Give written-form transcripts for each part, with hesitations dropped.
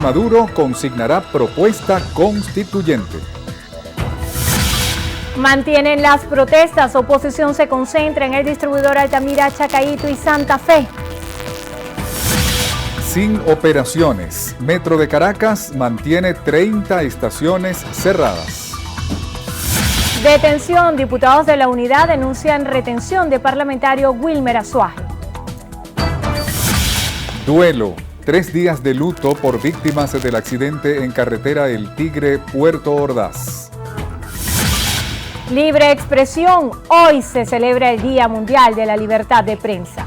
Maduro consignará propuesta constituyente. Mantienen las protestas, oposición se concentra en el distribuidor Altamira, Chacaíto y Santa Fe. Sin operaciones, Metro de Caracas mantiene 30 estaciones cerradas. Detención, diputados de la Unidad denuncian retención de parlamentario Wilmer Azuaje. Duelo, 3 días de luto por víctimas del accidente en carretera El Tigre, Puerto Ordaz. Libre expresión, hoy se celebra el Día Mundial de la Libertad de Prensa.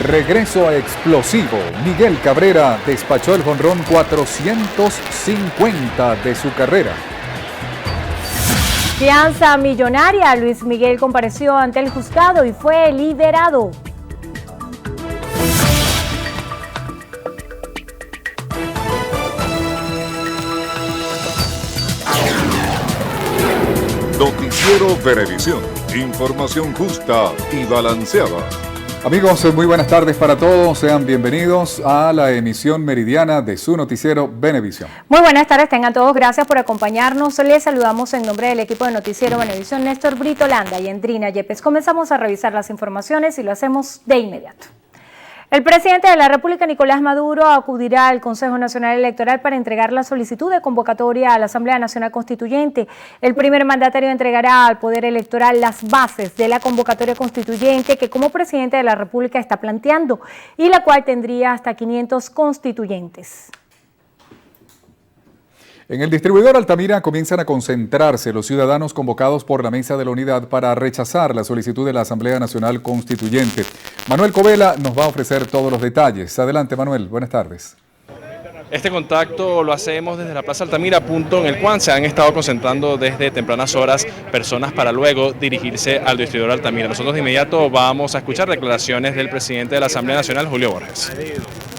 Regreso a explosivo, Miguel Cabrera despachó el jonrón 450 de su carrera. Fianza millonaria, Luis Miguel compareció ante el juzgado y fue liberado. Noticiero Venevisión, información justa y balanceada. Amigos, muy buenas tardes para todos. Sean bienvenidos a la emisión meridiana de su noticiero Venevisión. Muy buenas tardes, tengan todos. Gracias por acompañarnos. Les saludamos en nombre del equipo de Noticiero Venevisión, Néstor Brito Landa y Endrina Yepes. Comenzamos a revisar las informaciones y lo hacemos de inmediato. El presidente de la República, Nicolás Maduro, acudirá al Consejo Nacional Electoral para entregar la solicitud de convocatoria a la Asamblea Nacional Constituyente. El primer mandatario entregará al Poder Electoral las bases de la convocatoria constituyente que como presidente de la República está planteando y la cual tendría hasta 500 constituyentes. En el distribuidor Altamira comienzan a concentrarse los ciudadanos convocados por la Mesa de la Unidad para rechazar la solicitud de la Asamblea Nacional Constituyente. Manuel Covela nos va a ofrecer todos los detalles. Adelante, Manuel, buenas tardes. Este contacto lo hacemos desde la Plaza Altamira, punto en el cual se han estado concentrando desde tempranas horas personas para luego dirigirse al distribuidor Altamira. Nosotros de inmediato vamos a escuchar declaraciones del presidente de la Asamblea Nacional, Julio Borges.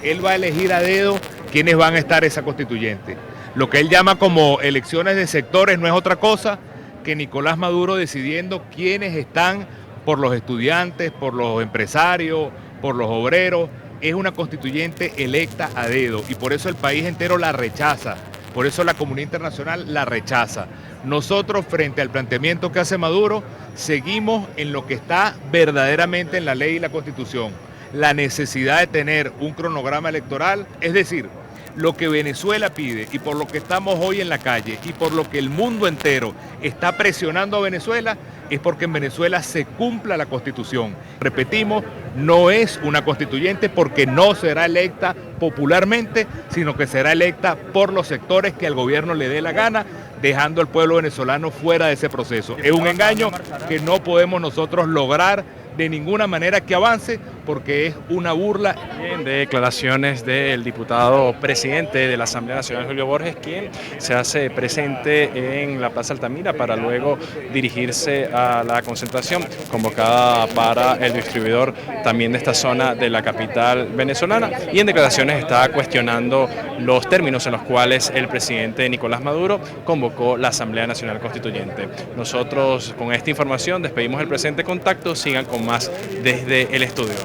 Él va a elegir a dedo quiénes van a estar esa constituyente. Lo que él llama como elecciones de sectores no es otra cosa que Nicolás Maduro decidiendo quiénes están por los estudiantes, por los empresarios, por los obreros. Es una constituyente electa a dedo y por eso el país entero la rechaza, por eso la comunidad internacional la rechaza. Nosotros, frente al planteamiento que hace Maduro, seguimos en lo que está verdaderamente en la ley y la Constitución, la necesidad de tener un cronograma electoral, es decir, lo que Venezuela pide y por lo que estamos hoy en la calle y por lo que el mundo entero está presionando a Venezuela es porque en Venezuela se cumpla la Constitución. Repetimos, no es una constituyente porque no será electa popularmente, sino que será electa por los sectores que al gobierno le dé la gana, dejando al pueblo venezolano fuera de ese proceso. Es un engaño que no podemos nosotros lograr de ninguna manera que avance porque es una burla. De declaraciones del diputado presidente de la Asamblea Nacional, Julio Borges, quien se hace presente en la Plaza Altamira para luego dirigirse a la concentración convocada para el distribuidor también de esta zona de la capital venezolana, y en declaraciones está cuestionando los términos en los cuales el presidente Nicolás Maduro convocó la Asamblea Nacional Constituyente. Nosotros con esta información despedimos el presente contacto, sigan con más desde el estudio.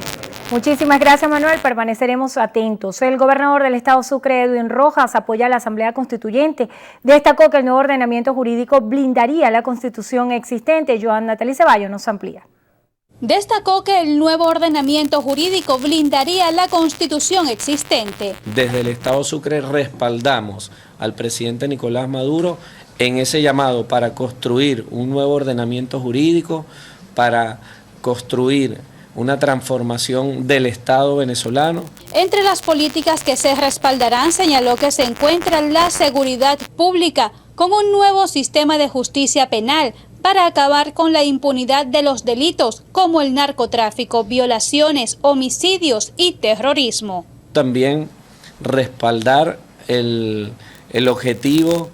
Muchísimas gracias, Manuel. Permaneceremos atentos. El gobernador del estado Sucre, Edwin Rojas, apoya a la Asamblea Constituyente. Destacó que el nuevo ordenamiento jurídico blindaría la Constitución existente. Joan Natalie Ceballos nos amplía. Destacó que el nuevo ordenamiento jurídico blindaría la Constitución existente. Desde el estado Sucre respaldamos al presidente Nicolás Maduro en ese llamado para construir un nuevo ordenamiento jurídico, para construir una transformación del Estado venezolano. Entre las políticas que se respaldarán, señaló que se encuentra la seguridad pública con un nuevo sistema de justicia penal para acabar con la impunidad de los delitos como el narcotráfico, violaciones, homicidios y terrorismo. También respaldar el objetivo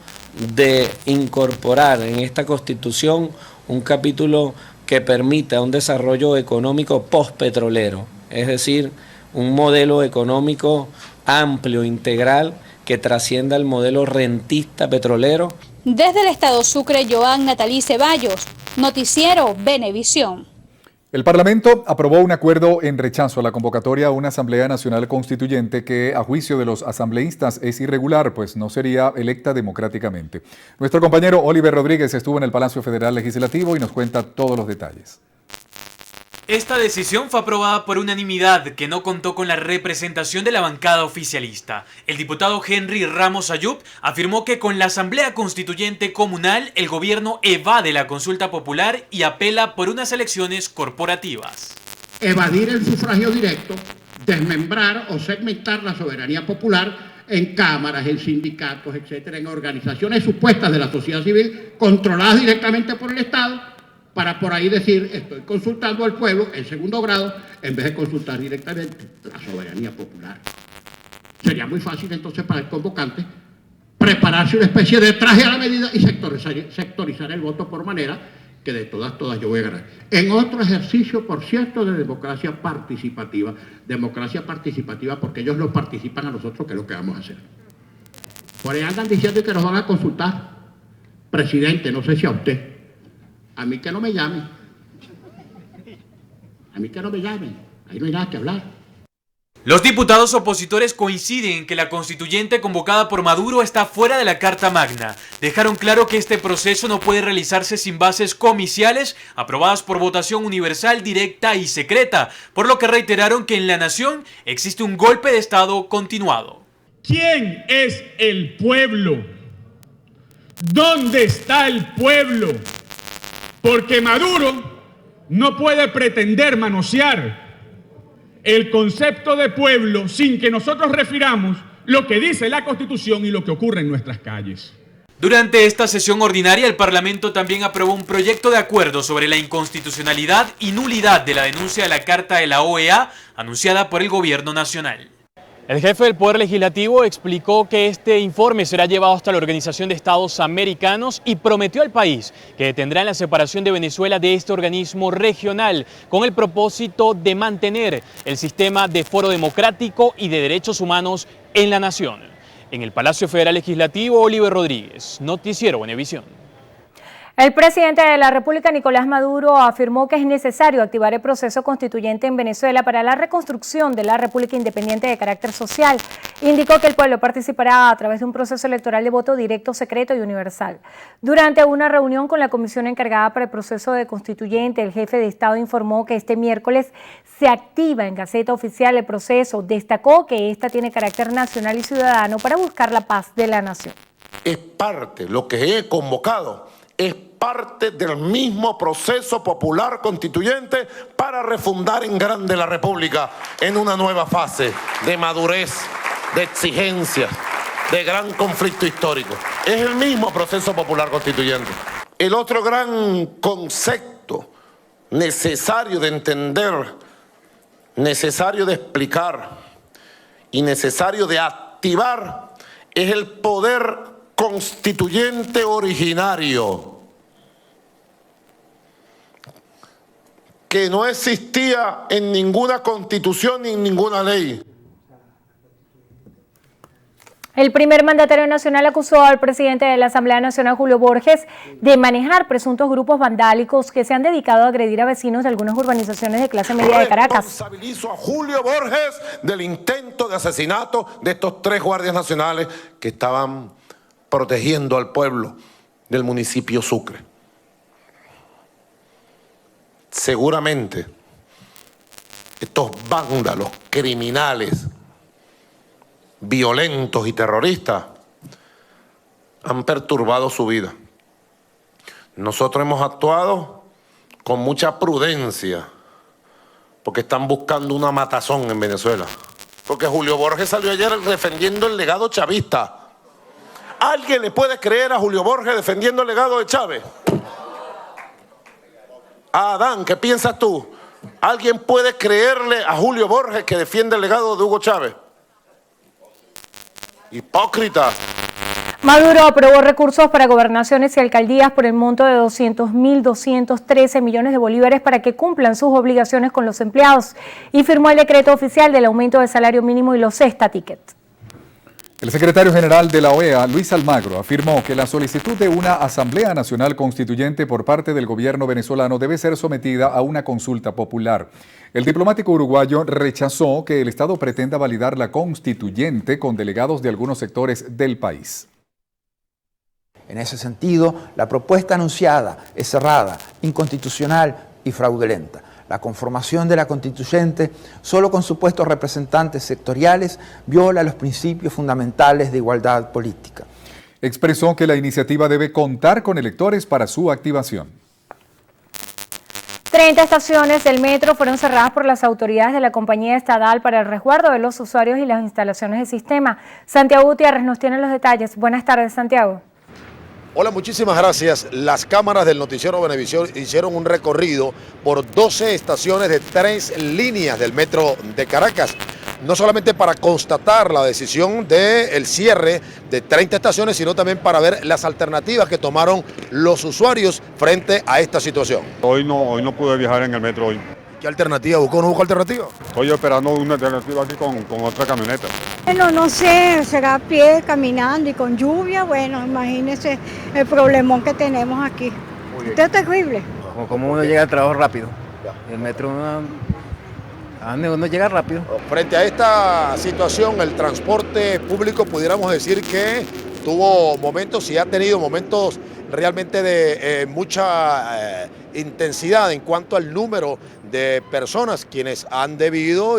de incorporar en esta Constitución un capítulo que permita un desarrollo económico postpetrolero, es decir, un modelo económico amplio, integral, que trascienda el modelo rentista petrolero. Desde el estado Sucre, Joan Natalie Ceballos, Noticiero Venevisión. El Parlamento aprobó un acuerdo en rechazo a la convocatoria a una Asamblea Nacional Constituyente que, a juicio de los asambleístas, es irregular, pues no sería electa democráticamente. Nuestro compañero Oliver Rodríguez estuvo en el Palacio Federal Legislativo y nos cuenta todos los detalles. Esta decisión fue aprobada por unanimidad, que no contó con la representación de la bancada oficialista. El diputado Henry Ramos Ayub afirmó que con la Asamblea Constituyente Comunal el gobierno evade la consulta popular y apela por unas elecciones corporativas. Evadir el sufragio directo, desmembrar o segmentar la soberanía popular en cámaras, en sindicatos, etcétera, en organizaciones supuestas de la sociedad civil controladas directamente por el Estado, para por ahí decir, estoy consultando al pueblo en segundo grado, en vez de consultar directamente la soberanía popular. Sería muy fácil entonces para el convocante prepararse una especie de traje a la medida y sectorizar el voto por manera que de todas yo voy a ganar. En otro ejercicio, por cierto, de democracia participativa porque ellos nos participan a nosotros, que es lo que vamos a hacer. Por ahí andan diciendo que nos van a consultar. Presidente, no sé si a usted. A mí que no me llamen. Ahí no hay nada que hablar. Los diputados opositores coinciden en que la constituyente convocada por Maduro está fuera de la Carta Magna. Dejaron claro que este proceso no puede realizarse sin bases comiciales aprobadas por votación universal, directa y secreta, por lo que reiteraron que en la nación existe un golpe de Estado continuado. ¿Quién es el pueblo? ¿Dónde está el pueblo? Porque Maduro no puede pretender manosear el concepto de pueblo sin que nosotros refiramos lo que dice la Constitución y lo que ocurre en nuestras calles. Durante esta sesión ordinaria, el Parlamento también aprobó un proyecto de acuerdo sobre la inconstitucionalidad y nulidad de la denuncia de la Carta de la OEA anunciada por el Gobierno Nacional. El jefe del Poder Legislativo explicó que este informe será llevado hasta la Organización de Estados Americanos y prometió al país que detendrán la separación de Venezuela de este organismo regional con el propósito de mantener el sistema de foro democrático y de derechos humanos en la nación. En el Palacio Federal Legislativo, Oliver Rodríguez, Noticiero Venevisión. El presidente de la República, Nicolás Maduro, afirmó que es necesario activar el proceso constituyente en Venezuela para la reconstrucción de la República Independiente de carácter social. Indicó que el pueblo participará a través de un proceso electoral de voto directo, secreto y universal. Durante una reunión con la comisión encargada para el proceso de constituyente, el jefe de Estado informó que este miércoles se activa en Gaceta Oficial el proceso. Destacó que esta tiene carácter nacional y ciudadano para buscar la paz de la nación. Es parte, lo que he convocado, es parte del mismo proceso popular constituyente para refundar en grande la República en una nueva fase de madurez, de exigencia, de gran conflicto histórico. Es el mismo proceso popular constituyente. El otro gran concepto necesario de entender, necesario de explicar y necesario de activar es el poder constituyente originario, que no existía en ninguna constitución ni en ninguna ley. El primer mandatario nacional acusó al presidente de la Asamblea Nacional, Julio Borges, de manejar presuntos grupos vandálicos que se han dedicado a agredir a vecinos de algunas urbanizaciones de clase media de Caracas. Responsabilizo a Julio Borges del intento de asesinato de estos 3 guardias nacionales que estaban protegiendo al pueblo del municipio Sucre. Seguramente estos vándalos, criminales, violentos y terroristas han perturbado su vida. Nosotros hemos actuado con mucha prudencia porque están buscando una matazón en Venezuela. Porque Julio Borges salió ayer defendiendo el legado chavista. ¿Alguien le puede creer a Julio Borges defendiendo el legado de Chávez? Adán, ¿qué piensas tú? ¿Alguien puede creerle a Julio Borges que defiende el legado de Hugo Chávez? Hipócrita. Maduro aprobó recursos para gobernaciones y alcaldías por el monto de 200.213 millones de bolívares para que cumplan sus obligaciones con los empleados y firmó el decreto oficial del aumento del salario mínimo y los cesta tickets. El secretario general de la OEA, Luis Almagro, afirmó que la solicitud de una Asamblea Nacional Constituyente por parte del gobierno venezolano debe ser sometida a una consulta popular. El diplomático uruguayo rechazó que el Estado pretenda validar la constituyente con delegados de algunos sectores del país. En ese sentido, la propuesta anunciada es cerrada, inconstitucional y fraudulenta. La conformación de la constituyente, solo con supuestos representantes sectoriales, viola los principios fundamentales de igualdad política. Expresó que la iniciativa debe contar con electores para su activación. 30 estaciones del metro fueron cerradas por las autoridades de la compañía estatal para el resguardo de los usuarios y las instalaciones del sistema. Santiago Gutiérrez nos tiene los detalles. Buenas tardes, Santiago. Hola, muchísimas gracias. Las cámaras del noticiero Venevisión hicieron un recorrido por 12 estaciones de 3 líneas del metro de Caracas. No solamente para constatar la decisión del cierre de 30 estaciones, sino también para ver las alternativas que tomaron los usuarios frente a esta situación. Hoy no pude viajar en el metro hoy. ¿Qué alternativa buscó? ¿No buscó alternativa? Estoy esperando una alternativa aquí con otra camioneta. Bueno, no sé, será a pie, caminando y con lluvia. Bueno, imagínese el problemón que tenemos aquí. Esto es terrible. ¿Cómo uno llega al trabajo rápido? El metro, ¿a dónde uno llega rápido? Frente a esta situación, el transporte público pudiéramos decir que tuvo momentos y ha tenido momentos realmente de mucha intensidad en cuanto al número de personas quienes han debido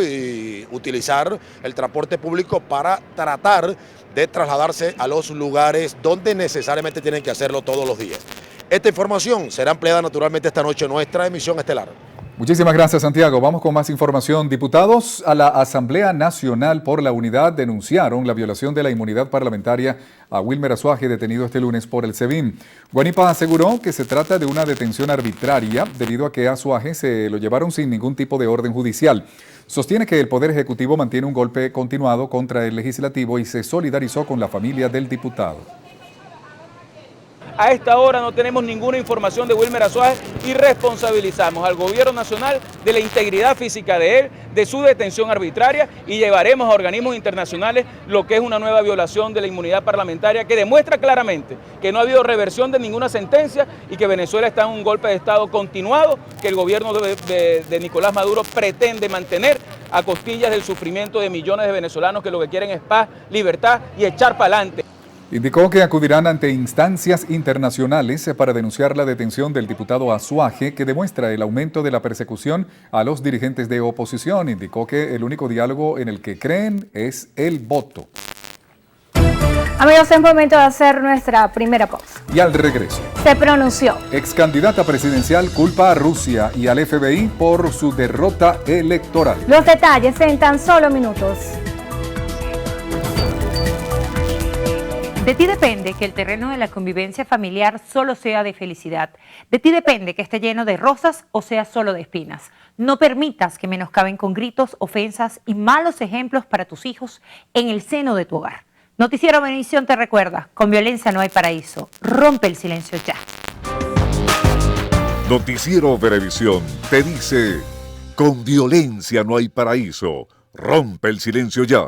utilizar el transporte público para tratar de trasladarse a los lugares donde necesariamente tienen que hacerlo todos los días. Esta información será ampliada naturalmente esta noche en nuestra emisión estelar. Muchísimas gracias, Santiago. Vamos con más información. Diputados a la Asamblea Nacional por la Unidad denunciaron la violación de la inmunidad parlamentaria a Wilmer Azuaje, detenido este lunes por el SEBIN. Guanipa aseguró que se trata de una detención arbitraria debido a que Azuaje se lo llevaron sin ningún tipo de orden judicial. Sostiene que el Poder Ejecutivo mantiene un golpe continuado contra el Legislativo y se solidarizó con la familia del diputado. A esta hora no tenemos ninguna información de Wilmer Azuaje y responsabilizamos al gobierno nacional de la integridad física de él, de su detención arbitraria, y llevaremos a organismos internacionales lo que es una nueva violación de la inmunidad parlamentaria que demuestra claramente que no ha habido reversión de ninguna sentencia y que Venezuela está en un golpe de Estado continuado que el gobierno de Nicolás Maduro pretende mantener a costillas del sufrimiento de millones de venezolanos que lo que quieren es paz, libertad y echar para adelante. Indicó que acudirán ante instancias internacionales para denunciar la detención del diputado Azuaje, que demuestra el aumento de la persecución a los dirigentes de oposición. Indicó que el único diálogo en el que creen es el voto. Amigos, es momento de hacer nuestra primera pausa. Y al regreso, se pronunció. Ex candidata presidencial culpa a Rusia y al FBI por su derrota electoral. Los detalles en tan solo minutos. De ti depende que el terreno de la convivencia familiar solo sea de felicidad. De ti depende que esté lleno de rosas o sea solo de espinas. No permitas que menoscaben con gritos, ofensas y malos ejemplos para tus hijos en el seno de tu hogar. Noticiero Venevisión te recuerda, con violencia no hay paraíso. Rompe el silencio ya. Noticiero Venevisión te dice, con violencia no hay paraíso. Rompe el silencio ya.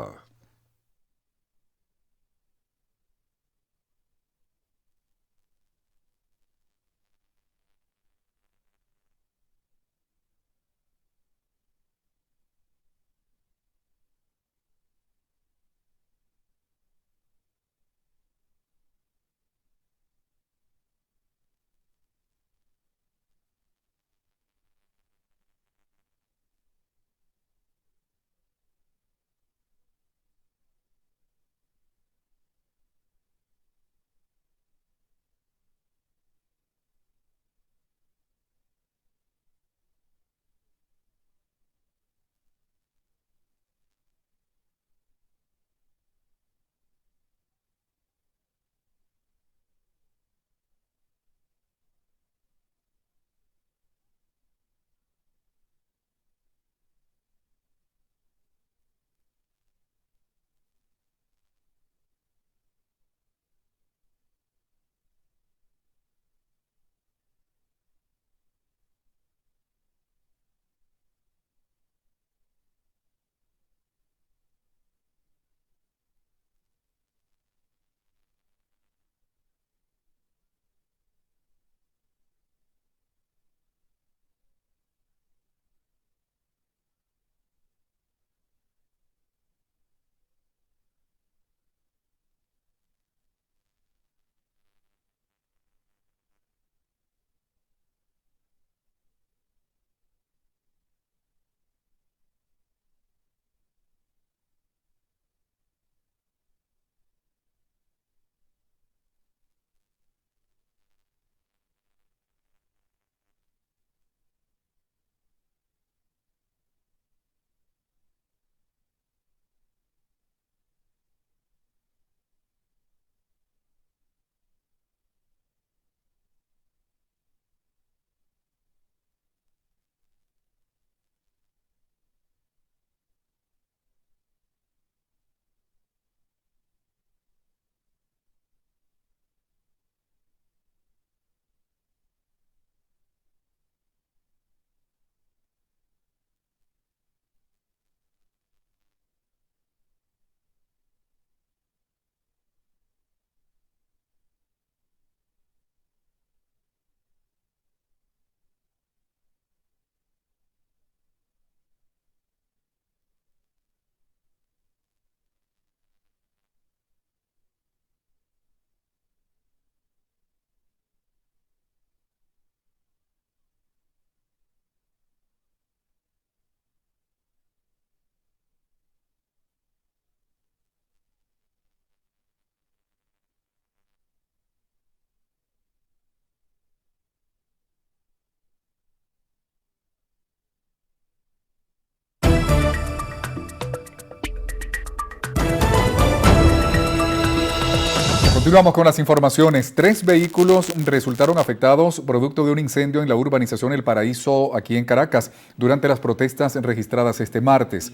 Continuamos con las informaciones. 3 vehículos resultaron afectados producto de un incendio en la urbanización El Paraíso, aquí en Caracas, durante las protestas registradas este martes.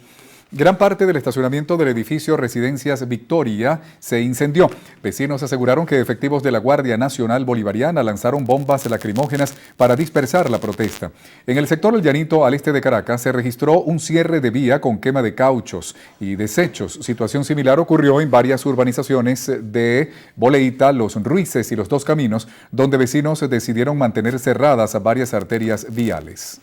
Gran parte del estacionamiento del edificio Residencias Victoria se incendió. Vecinos aseguraron que efectivos de la Guardia Nacional Bolivariana lanzaron bombas lacrimógenas para dispersar la protesta. En el sector El Llanito, al este de Caracas, se registró un cierre de vía con quema de cauchos y desechos. Situación similar ocurrió en varias urbanizaciones de Boleita, Los Ruices y Los Dos Caminos, donde vecinos decidieron mantener cerradas varias arterias viales.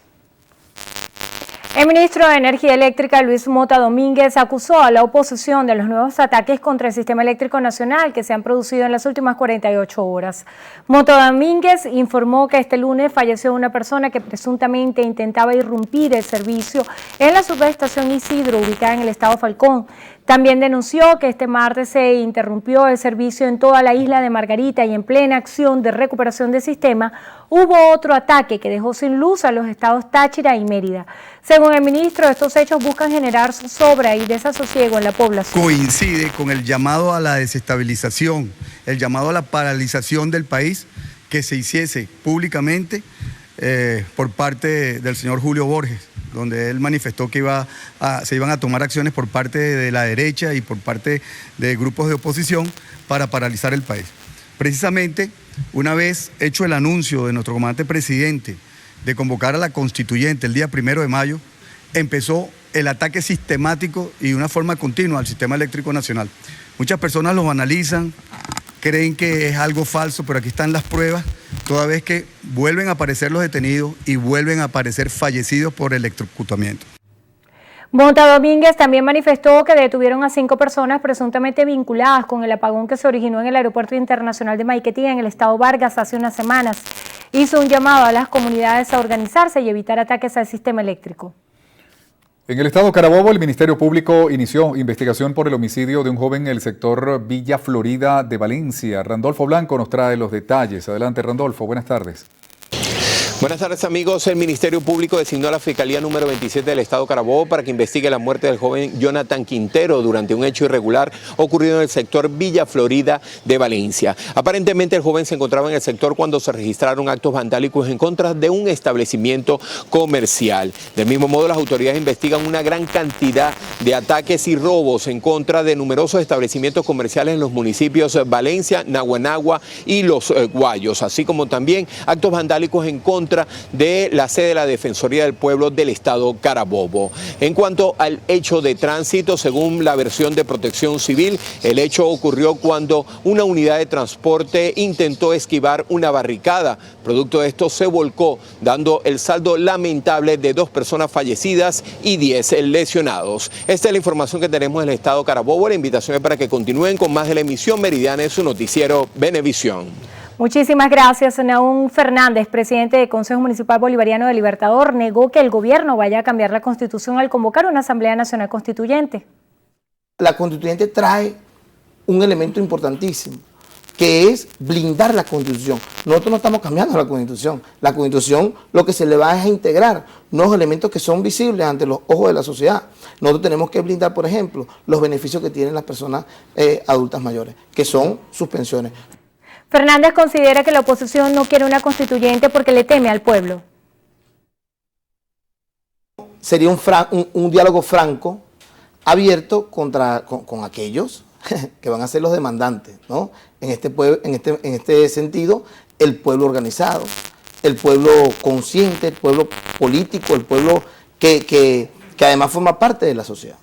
El ministro de Energía Eléctrica, Luis Mota Domínguez, acusó a la oposición de los nuevos ataques contra el sistema eléctrico nacional que se han producido en las últimas 48 horas. Mota Domínguez informó que este lunes falleció una persona que presuntamente intentaba irrumpir el servicio en la subestación Isidro, ubicada en el estado Falcón. También denunció que este martes se interrumpió el servicio en toda la isla de Margarita y en plena acción de recuperación del sistema hubo otro ataque que dejó sin luz a los estados Táchira y Mérida. Según el ministro, estos hechos buscan generar zozobra y desasosiego en la población. Coincide con el llamado a la desestabilización, el llamado a la paralización del país que se hiciese públicamente por parte del señor Julio Borges, donde él manifestó que se iban a tomar acciones por parte de la derecha y por parte de grupos de oposición para paralizar el país. Precisamente, una vez hecho el anuncio de nuestro comandante presidente de convocar a la constituyente el día 1 de mayo, empezó el ataque sistemático y de una forma continua al sistema eléctrico nacional. Muchas personas lo analizan, creen que es algo falso, pero aquí están las pruebas, toda vez que vuelven a aparecer los detenidos y vuelven a aparecer fallecidos por electrocutamiento. Mota Domínguez también manifestó que detuvieron a 5 personas presuntamente vinculadas con el apagón que se originó en el Aeropuerto Internacional de Maiquetía, en el estado Vargas, hace unas semanas. Hizo un llamado a las comunidades a organizarse y evitar ataques al sistema eléctrico. En el estado Carabobo, el Ministerio Público inició investigación por el homicidio de un joven en el sector Villa Florida de Valencia. Randolfo Blanco nos trae los detalles. Adelante, Randolfo, buenas tardes. Buenas tardes, amigos. El Ministerio Público designó a la Fiscalía número 27 del Estado Carabobo para que investigue la muerte del joven Jonathan Quintero durante un hecho irregular ocurrido en el sector Villa Florida de Valencia. Aparentemente el joven se encontraba en el sector cuando se registraron actos vandálicos en contra de un establecimiento comercial. Del mismo modo, las autoridades investigan una gran cantidad de ataques y robos en contra de numerosos establecimientos comerciales en los municipios Valencia, Naguanagua y Los Guayos, así como también actos vandálicos en contra de la sede de la Defensoría del Pueblo del Estado Carabobo. En cuanto al hecho de tránsito, según la versión de Protección Civil, el hecho ocurrió cuando una unidad de transporte intentó esquivar una barricada. Producto de esto se volcó, dando el saldo lamentable de 2 personas fallecidas y 10 lesionados. Esta es la información que tenemos del Estado Carabobo. La invitación es para que continúen con más de la emisión meridiana en su noticiero Venevisión. Muchísimas gracias. Naún Fernández, presidente del Consejo Municipal Bolivariano de Libertador, negó que el gobierno vaya a cambiar la Constitución al convocar una Asamblea Nacional Constituyente. La Constituyente trae un elemento importantísimo, que es blindar la Constitución. Nosotros no estamos cambiando la Constitución. La Constitución lo que se le va es a integrar nuevos elementos que son visibles ante los ojos de la sociedad. Nosotros tenemos que blindar, por ejemplo, los beneficios que tienen las personas adultas mayores, que son sus pensiones. Fernández considera que la oposición no quiere una constituyente porque le teme al pueblo. Sería un diálogo franco, abierto con aquellos que van a ser los demandantes, ¿no? En este sentido, el pueblo organizado, el pueblo consciente, el pueblo político, el pueblo que además forma parte de la sociedad.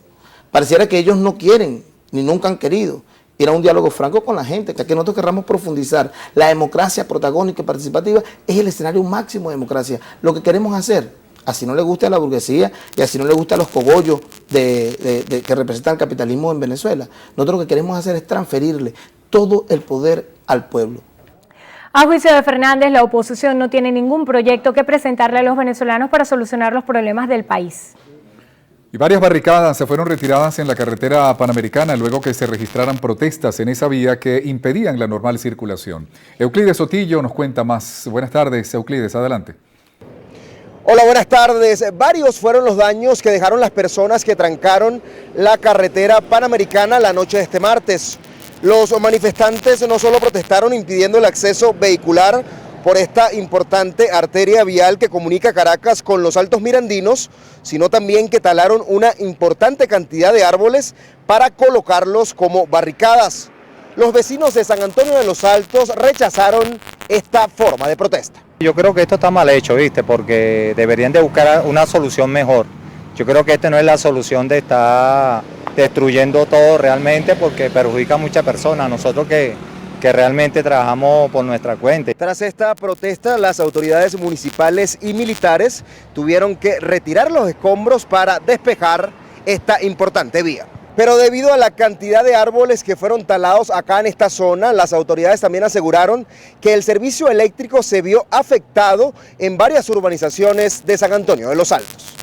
Pareciera que ellos no quieren, ni nunca han querido, ir a un diálogo franco con la gente, que nosotros querramos profundizar. La democracia protagónica y participativa es el escenario máximo de democracia. Lo que queremos hacer, así no le guste a la burguesía y así no le gusta a los cogollos que representan el capitalismo en Venezuela, nosotros lo que queremos hacer es transferirle todo el poder al pueblo. A juicio de Fernández, la oposición no tiene ningún proyecto que presentarle a los venezolanos para solucionar los problemas del país. Y varias barricadas se fueron retiradas en la carretera panamericana luego que se registraran protestas en esa vía que impedían la normal circulación. Euclides Sotillo nos cuenta más. Buenas tardes, Euclides, adelante. Hola, buenas tardes. Varios fueron los daños que dejaron las personas que trancaron la carretera panamericana la noche de este martes. Los manifestantes no solo protestaron impidiendo el acceso vehicular por esta importante arteria vial que comunica Caracas con los Altos Mirandinos, sino también que talaron una importante cantidad de árboles para colocarlos como barricadas. Los vecinos de San Antonio de los Altos rechazaron esta forma de protesta. Yo creo que esto está mal hecho, ¿viste? Porque deberían de buscar una solución mejor. Yo creo que esta no es la solución de estar destruyendo todo realmente, porque perjudica a muchas personas, nosotros que realmente trabajamos por nuestra cuenta. Tras esta protesta, las autoridades municipales y militares tuvieron que retirar los escombros para despejar esta importante vía. Pero debido a la cantidad de árboles que fueron talados acá en esta zona, las autoridades también aseguraron que el servicio eléctrico se vio afectado en varias urbanizaciones de San Antonio de los Altos.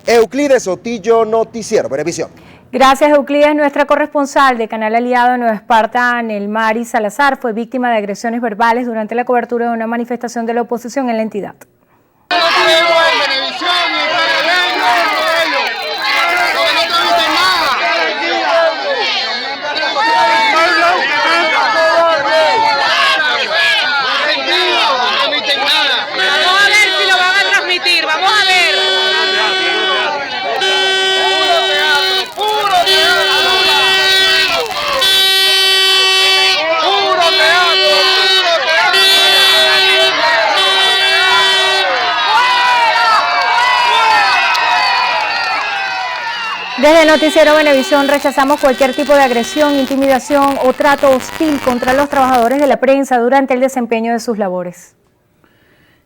Euclides Sotillo, Noticiero Venevisión. Gracias, Euclides. Nuestra corresponsal de Canal Aliado en Nueva Esparta, Nelmari Salazar, fue víctima de agresiones verbales durante la cobertura de una manifestación de la oposición en la entidad. Desde el Noticiero Venevisión rechazamos cualquier tipo de agresión, intimidación o trato hostil contra los trabajadores de la prensa durante el desempeño de sus labores.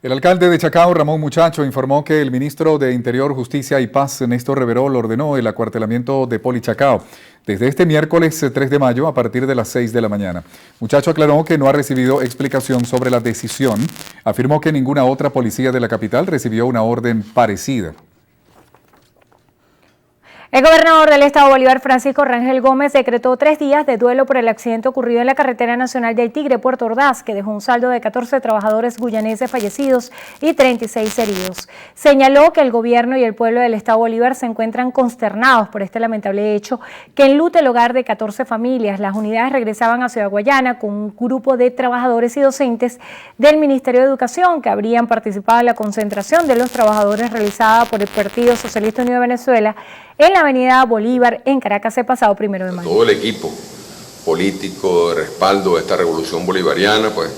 El alcalde de Chacao, Ramón Muchacho, informó que el ministro de Interior, Justicia y Paz, Néstor Reverol, ordenó el acuartelamiento de Poli Chacao desde este miércoles 3 de mayo a partir de las 6 de la mañana. Muchacho aclaró que no ha recibido explicación sobre la decisión. Afirmó que ninguna otra policía de la capital recibió una orden parecida. El gobernador del estado Bolívar, Francisco Rangel Gómez, decretó 3 días de duelo por el accidente ocurrido en la carretera nacional del Tigre, Puerto Ordaz, que dejó un saldo de 14 trabajadores guyaneses fallecidos y 36 heridos. Señaló que el gobierno y el pueblo del estado Bolívar se encuentran consternados por este lamentable hecho que enluta el hogar de 14 familias. Las unidades regresaban a Ciudad Guayana con un grupo de trabajadores y docentes del Ministerio de Educación que habrían participado en la concentración de los trabajadores realizada por el Partido Socialista Unido de Venezuela en la avenida Bolívar en Caracas el pasado 1 de mayo. Todo el equipo político de respaldo de esta revolución bolivariana, pues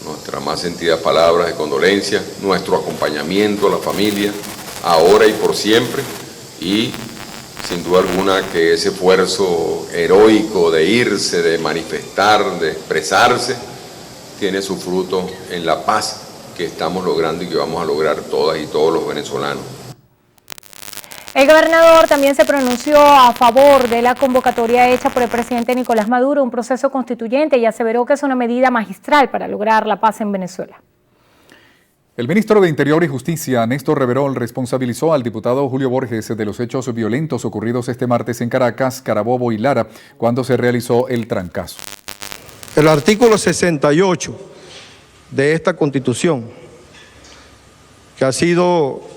nuestra más sentida palabras de condolencia, nuestro acompañamiento a la familia, ahora y por siempre, y sin duda alguna que ese esfuerzo heroico de irse, de manifestar, de expresarse, tiene su fruto en la paz que estamos logrando y que vamos a lograr todas y todos los venezolanos. El gobernador también se pronunció a favor de la convocatoria hecha por el presidente Nicolás Maduro, un proceso constituyente, y aseveró que es una medida magistral para lograr la paz en Venezuela. El ministro de Interior y Justicia, Néstor Reverol, responsabilizó al diputado Julio Borges de los hechos violentos ocurridos este martes en Caracas, Carabobo y Lara, cuando se realizó el trancazo. El artículo 68 de esta Constitución, que ha sido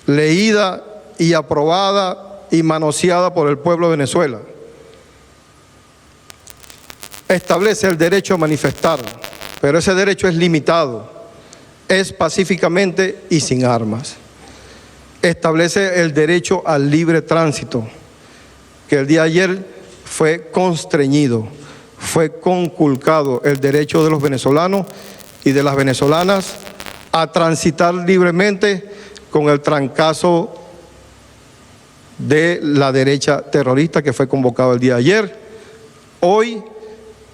leída y aprobada y manoseada por el pueblo de Venezuela, establece el derecho a manifestar, pero ese derecho es limitado, es pacíficamente y sin armas. Establece el derecho al libre tránsito, que el día de ayer fue constreñido, fue conculcado el derecho de los venezolanos y de las venezolanas a transitar libremente con el trancazo de la derecha terrorista que fue convocado el día de ayer. Hoy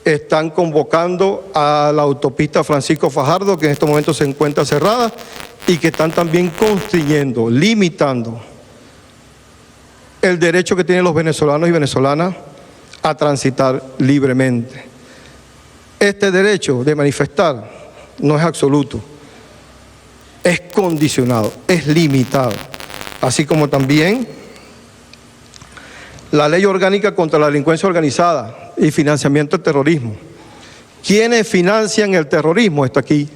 están convocando a la autopista Francisco Fajardo, que en estos momentos se encuentra cerrada, y que están también constriñendo, limitando el derecho que tienen los venezolanos y venezolanas a transitar libremente. Este derecho de manifestar no es absoluto, es condicionado, es limitado, así como también la Ley Orgánica contra la Delincuencia Organizada y Financiamiento del Terrorismo. ¿Quiénes financian el terrorismo? Está aquí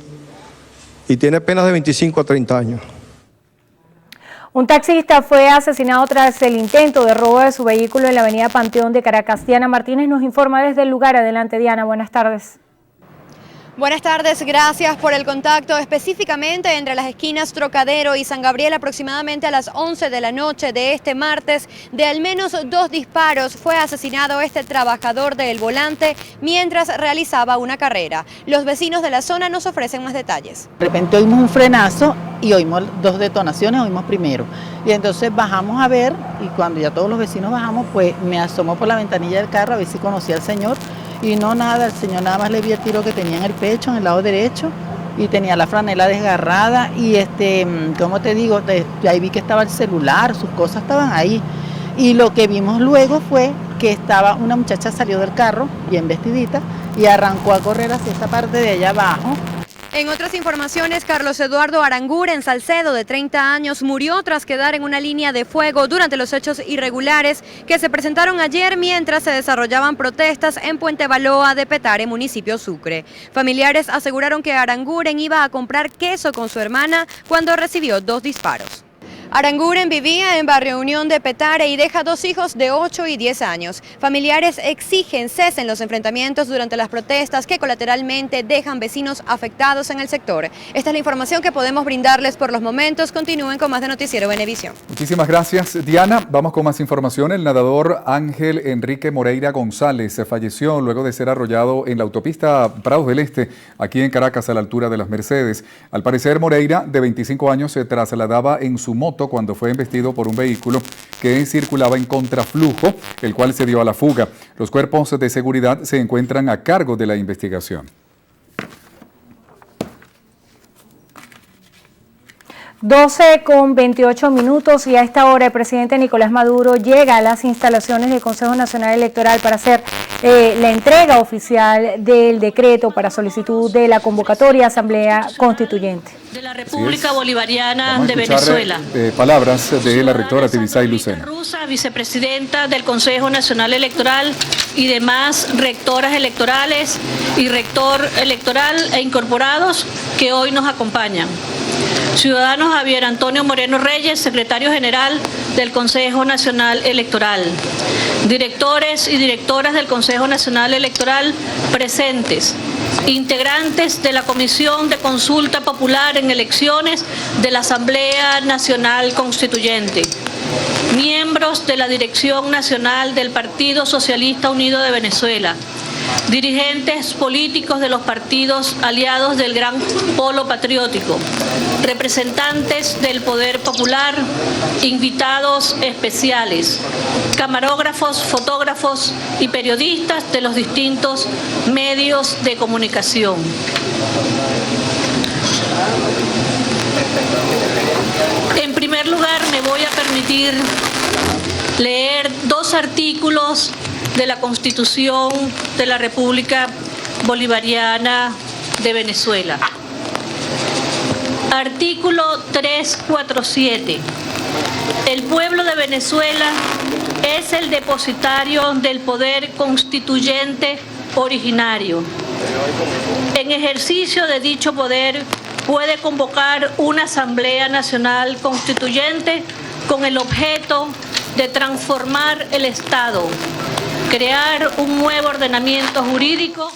y tiene penas de 25 a 30 años. Un taxista fue asesinado tras el intento de robo de su vehículo en la avenida Panteón de Caracas. Diana Martínez nos informa desde el lugar. Adelante, Diana, buenas tardes. Buenas tardes, gracias por el contacto. Específicamente entre las esquinas Trocadero y San Gabriel, aproximadamente a las 11 de la noche de este martes, de al menos 2 disparos fue asesinado este trabajador del volante mientras realizaba una carrera. Los vecinos de la zona nos ofrecen más detalles. De repente oímos un frenazo y oímos 2 detonaciones, oímos primero. Y entonces bajamos a ver, y cuando ya todos los vecinos bajamos, pues me asomó por la ventanilla del carro a ver si conocía al señor. Y no nada, el señor nada más le vi el tiro que tenía en el pecho, en el lado derecho, y tenía la franela desgarrada y ¿cómo te digo? Ahí vi que estaba el celular, sus cosas estaban ahí. Y lo que vimos luego fue que estaba una muchacha, salió del carro, bien vestidita, y arrancó a correr hacia esta parte de allá abajo. En otras informaciones, Carlos Eduardo Aranguren Salcedo, de 30 años, murió tras quedar en una línea de fuego durante los hechos irregulares que se presentaron ayer mientras se desarrollaban protestas en Puente Baloa de Petare, municipio Sucre. Familiares aseguraron que Aranguren iba a comprar queso con su hermana cuando recibió 2 disparos. Aranguren vivía en Barrio Unión de Petare y deja 2 hijos de 8 y 10 años. Familiares exigen cesen los enfrentamientos durante las protestas que colateralmente dejan vecinos afectados en el sector. Esta es la información que podemos brindarles por los momentos. Continúen con más de Noticiero Venevisión. Muchísimas gracias, Diana. Vamos con más información. El nadador Ángel Enrique Moreira González falleció luego de ser arrollado en la autopista Prados del Este, aquí en Caracas, a la altura de las Mercedes. Al parecer, Moreira, de 25 años, se trasladaba en su moto cuando fue embestido por un vehículo que circulaba en contraflujo, el cual se dio a la fuga. Los cuerpos de seguridad se encuentran a cargo de la investigación. 12:28 y a esta hora el presidente Nicolás Maduro llega a las instalaciones del Consejo Nacional Electoral para hacer la entrega oficial del decreto para solicitud de la convocatoria Asamblea Constituyente. De la República Bolivariana de Venezuela. Palabras de la rectora Tibisay Lucena. Rusa, vicepresidenta del Consejo Nacional Electoral y demás rectoras electorales y rector electoral e incorporados que hoy nos acompañan. Ciudadano Javier Antonio Moreno Reyes, secretario general del Consejo Nacional Electoral. Directores y directoras del Consejo Nacional Electoral presentes. Integrantes de la Comisión de Consulta Popular en Elecciones de la Asamblea Nacional Constituyente. Miembros de la Dirección Nacional del Partido Socialista Unido de Venezuela. Dirigentes políticos de los partidos aliados del Gran Polo Patriótico, representantes del Poder Popular, invitados especiales, camarógrafos, fotógrafos y periodistas de los distintos medios de comunicación. En primer lugar, me voy a permitir leer 2 artículos de la Constitución de la República Bolivariana de Venezuela. Artículo 347. El pueblo de Venezuela es el depositario del poder constituyente originario. En ejercicio de dicho poder puede convocar una Asamblea Nacional Constituyente con el objeto de transformar el Estado, crear un nuevo ordenamiento jurídico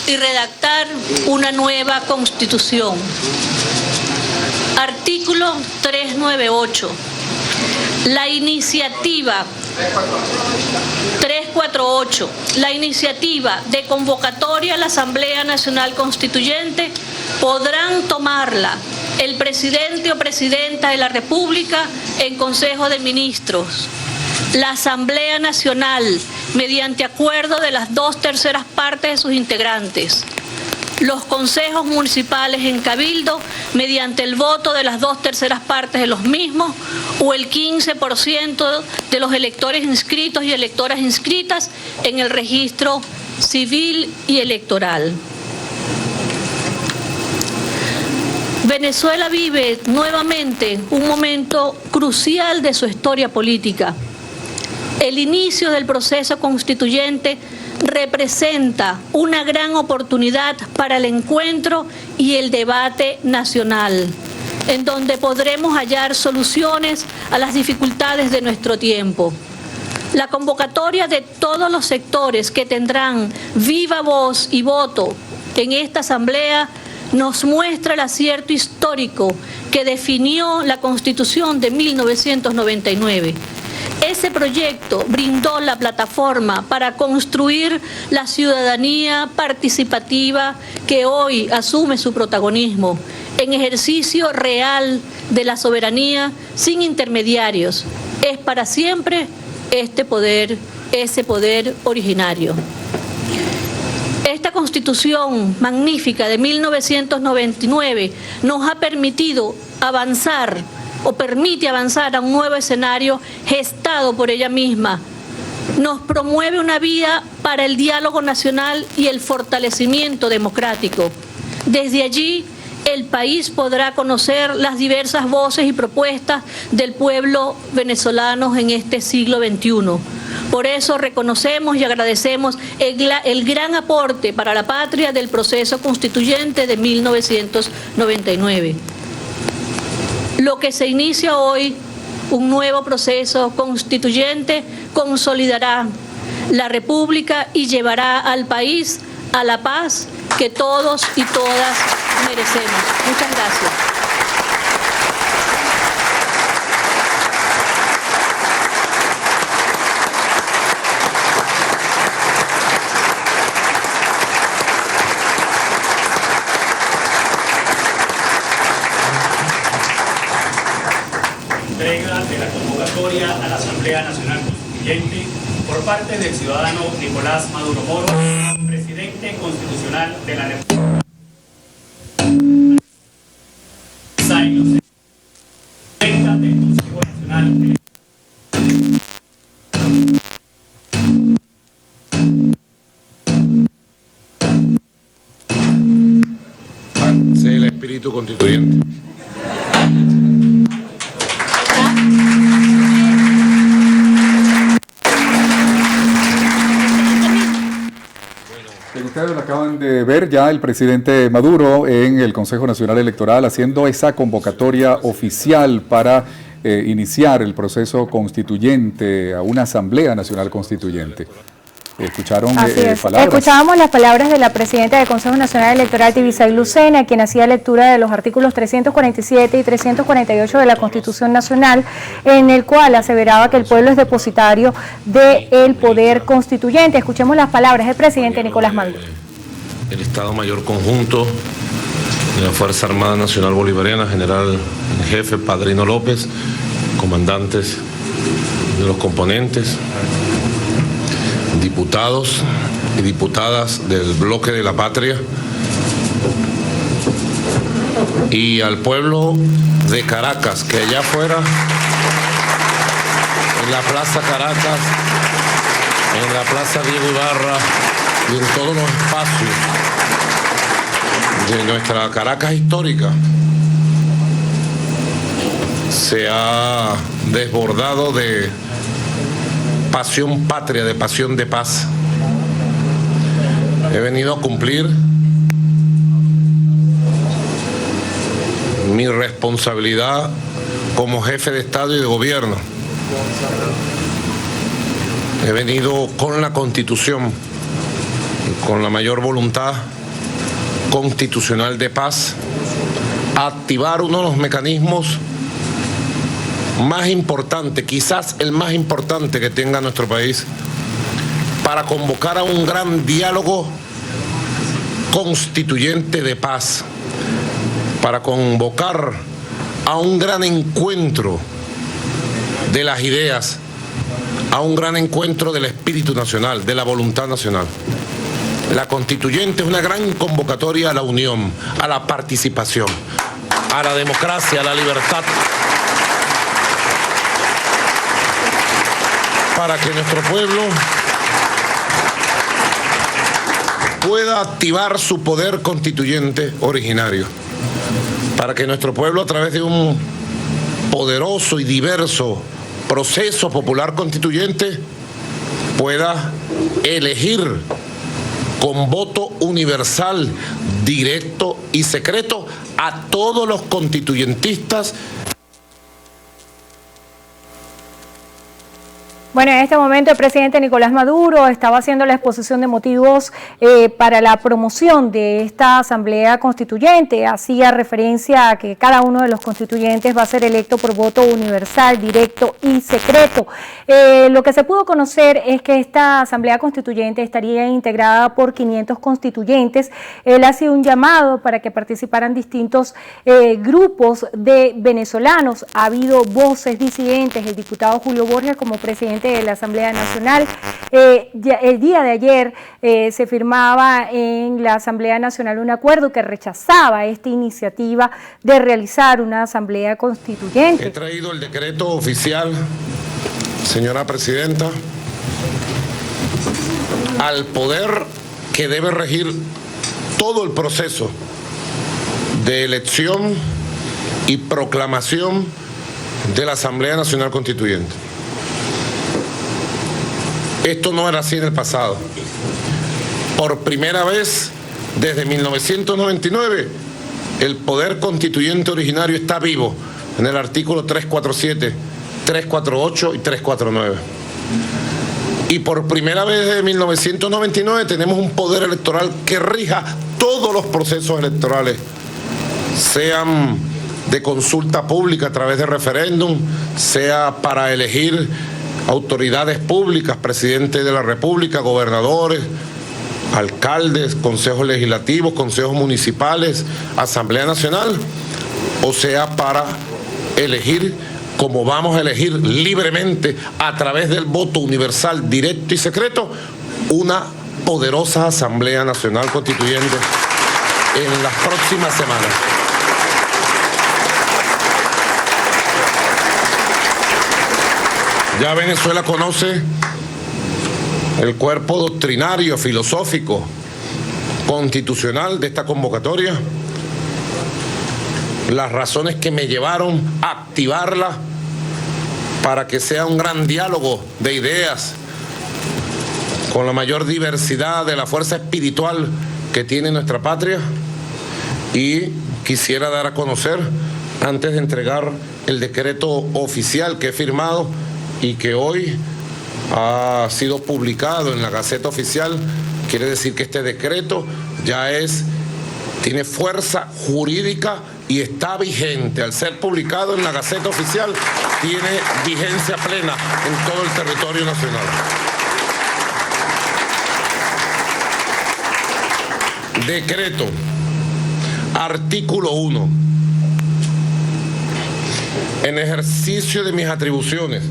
y redactar una nueva Constitución. Artículo 398. La iniciativa 348. La iniciativa de convocatoria a la Asamblea Nacional Constituyente podrán tomarla el presidente o presidenta de la República en Consejo de Ministros, la Asamblea Nacional, mediante acuerdo de las 2/3 partes de sus integrantes, los consejos municipales en cabildo, mediante el voto de las 2/3 partes de los mismos, o el 15% de los electores inscritos y electoras inscritas en el registro civil y electoral. Venezuela vive nuevamente un momento crucial de su historia política. El inicio del proceso constituyente representa una gran oportunidad para el encuentro y el debate nacional, en donde podremos hallar soluciones a las dificultades de nuestro tiempo. La convocatoria de todos los sectores que tendrán viva voz y voto en esta asamblea nos muestra el acierto histórico que definió la Constitución de 1999. Ese proyecto brindó la plataforma para construir la ciudadanía participativa que hoy asume su protagonismo en ejercicio real de la soberanía sin intermediarios. Es para siempre este poder, ese poder originario. Esta Constitución magnífica de 1999 nos ha permitido avanzar o permite avanzar a un nuevo escenario gestado por ella misma. Nos promueve una vía para el diálogo nacional y el fortalecimiento democrático. Desde allí, el país podrá conocer las diversas voces y propuestas del pueblo venezolano en este siglo XXI. Por eso reconocemos y agradecemos el gran aporte para la patria del proceso constituyente de 1999. Lo que se inicia hoy, un nuevo proceso constituyente, consolidará la República y llevará al país a la paz que todos y todas merecemos. Muchas gracias. Entrega de la convocatoria a la Asamblea Nacional Constituyente por parte del ciudadano Nicolás Maduro Moro, presidente constitucional de la República. Del Consejo Nacional. Sé el espíritu constituyente. Ustedes lo acaban de ver ya el presidente Maduro en el Consejo Nacional Electoral haciendo esa convocatoria oficial para iniciar el proceso constituyente a una Asamblea Nacional Constituyente. Escucharon palabras. Escuchábamos las palabras de la presidenta del Consejo Nacional Electoral, Tibisay Lucena, quien hacía lectura de los artículos 347 y 348 de la Constitución Nacional, en el cual aseveraba que el pueblo es depositario del poder constituyente. Escuchemos las palabras del presidente Nicolás Maduro. El Estado Mayor Conjunto de la Fuerza Armada Nacional Bolivariana, general en jefe Padrino López, comandantes de los componentes, diputados y diputadas del bloque de la patria, y al pueblo de Caracas, que allá afuera, en la Plaza Caracas, en la Plaza Diego Ibarra y en todos los espacios de nuestra Caracas histórica, se ha desbordado de pasión patria, de pasión de paz. He venido a cumplir mi responsabilidad como jefe de Estado y de Gobierno. He venido con la Constitución, con la mayor voluntad constitucional de paz, a activar uno de los mecanismos más importante, quizás el más importante que tenga nuestro país, para convocar a un gran diálogo constituyente de paz, para convocar a un gran encuentro de las ideas, a un gran encuentro del espíritu nacional, de la voluntad nacional. La constituyente es una gran convocatoria a la unión, a la participación, a la democracia, a la libertad, para que nuestro pueblo pueda activar su poder constituyente originario, para que nuestro pueblo, a través de un poderoso y diverso proceso popular constituyente, pueda elegir con voto universal, directo y secreto a todos los constituyentistas. Bueno, en este momento el presidente Nicolás Maduro estaba haciendo la exposición de motivos para la promoción de esta asamblea constituyente. Hacía referencia a que cada uno de los constituyentes va a ser electo por voto universal, directo y secreto. Lo que se pudo conocer es que esta asamblea constituyente estaría integrada por 500 constituyentes. Él ha sido un llamado para que participaran distintos grupos de venezolanos. Ha habido voces disidentes, el diputado Julio Borges como presidente de la Asamblea Nacional. El día de ayer se firmaba en la Asamblea Nacional un acuerdo que rechazaba esta iniciativa de realizar una asamblea constituyente. He traído el decreto oficial, señora presidenta, al poder que debe regir todo el proceso de elección y proclamación de la Asamblea Nacional Constituyente. Esto no era así en el pasado. Por primera vez, desde 1999, el poder constituyente originario está vivo en el artículo 347, 348 y 349. Y por primera vez desde 1999 tenemos un poder electoral que rija todos los procesos electorales, sean de consulta pública a través de referéndum, sea para elegir autoridades públicas, presidente de la República, gobernadores, alcaldes, consejos legislativos, consejos municipales, Asamblea Nacional, o sea para elegir, como vamos a elegir libremente a través del voto universal, directo y secreto, una poderosa Asamblea Nacional Constituyente en las próximas semanas. Ya Venezuela conoce el cuerpo doctrinario, filosófico, constitucional de esta convocatoria, las razones que me llevaron a activarla para que sea un gran diálogo de ideas con la mayor diversidad de la fuerza espiritual que tiene nuestra patria. Y quisiera dar a conocer, antes de entregar el decreto oficial que he firmado y que hoy ha sido publicado en la Gaceta Oficial, quiere decir que este decreto ya tiene fuerza jurídica y está vigente. Al ser publicado en la Gaceta Oficial, tiene vigencia plena en todo el territorio nacional. Decreto, artículo 1. En ejercicio de mis atribuciones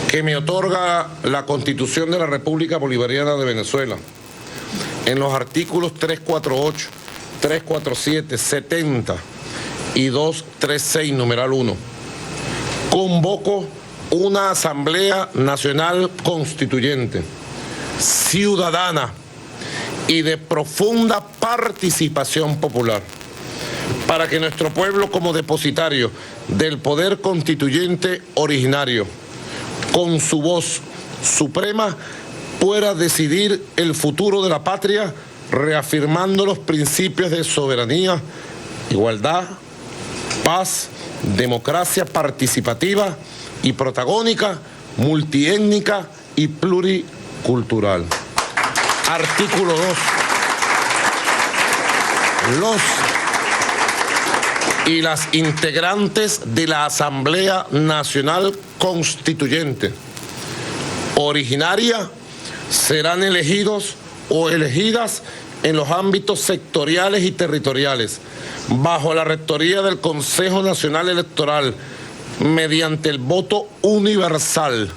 que me otorga la Constitución de la República Bolivariana de Venezuela, en los artículos 348, 347, 70 y 236, numeral 1, convoco una Asamblea Nacional Constituyente, ciudadana y de profunda participación popular, para que nuestro pueblo, como depositario del poder constituyente originario, con su voz suprema, pueda decidir el futuro de la patria, reafirmando los principios de soberanía, igualdad, paz, democracia participativa y protagónica, multiétnica y pluricultural. Artículo 2. Los y las integrantes de la Asamblea Nacional Constituyente originaria serán elegidos o elegidas en los ámbitos sectoriales y territoriales, bajo la rectoría del Consejo Nacional Electoral, mediante el voto universal,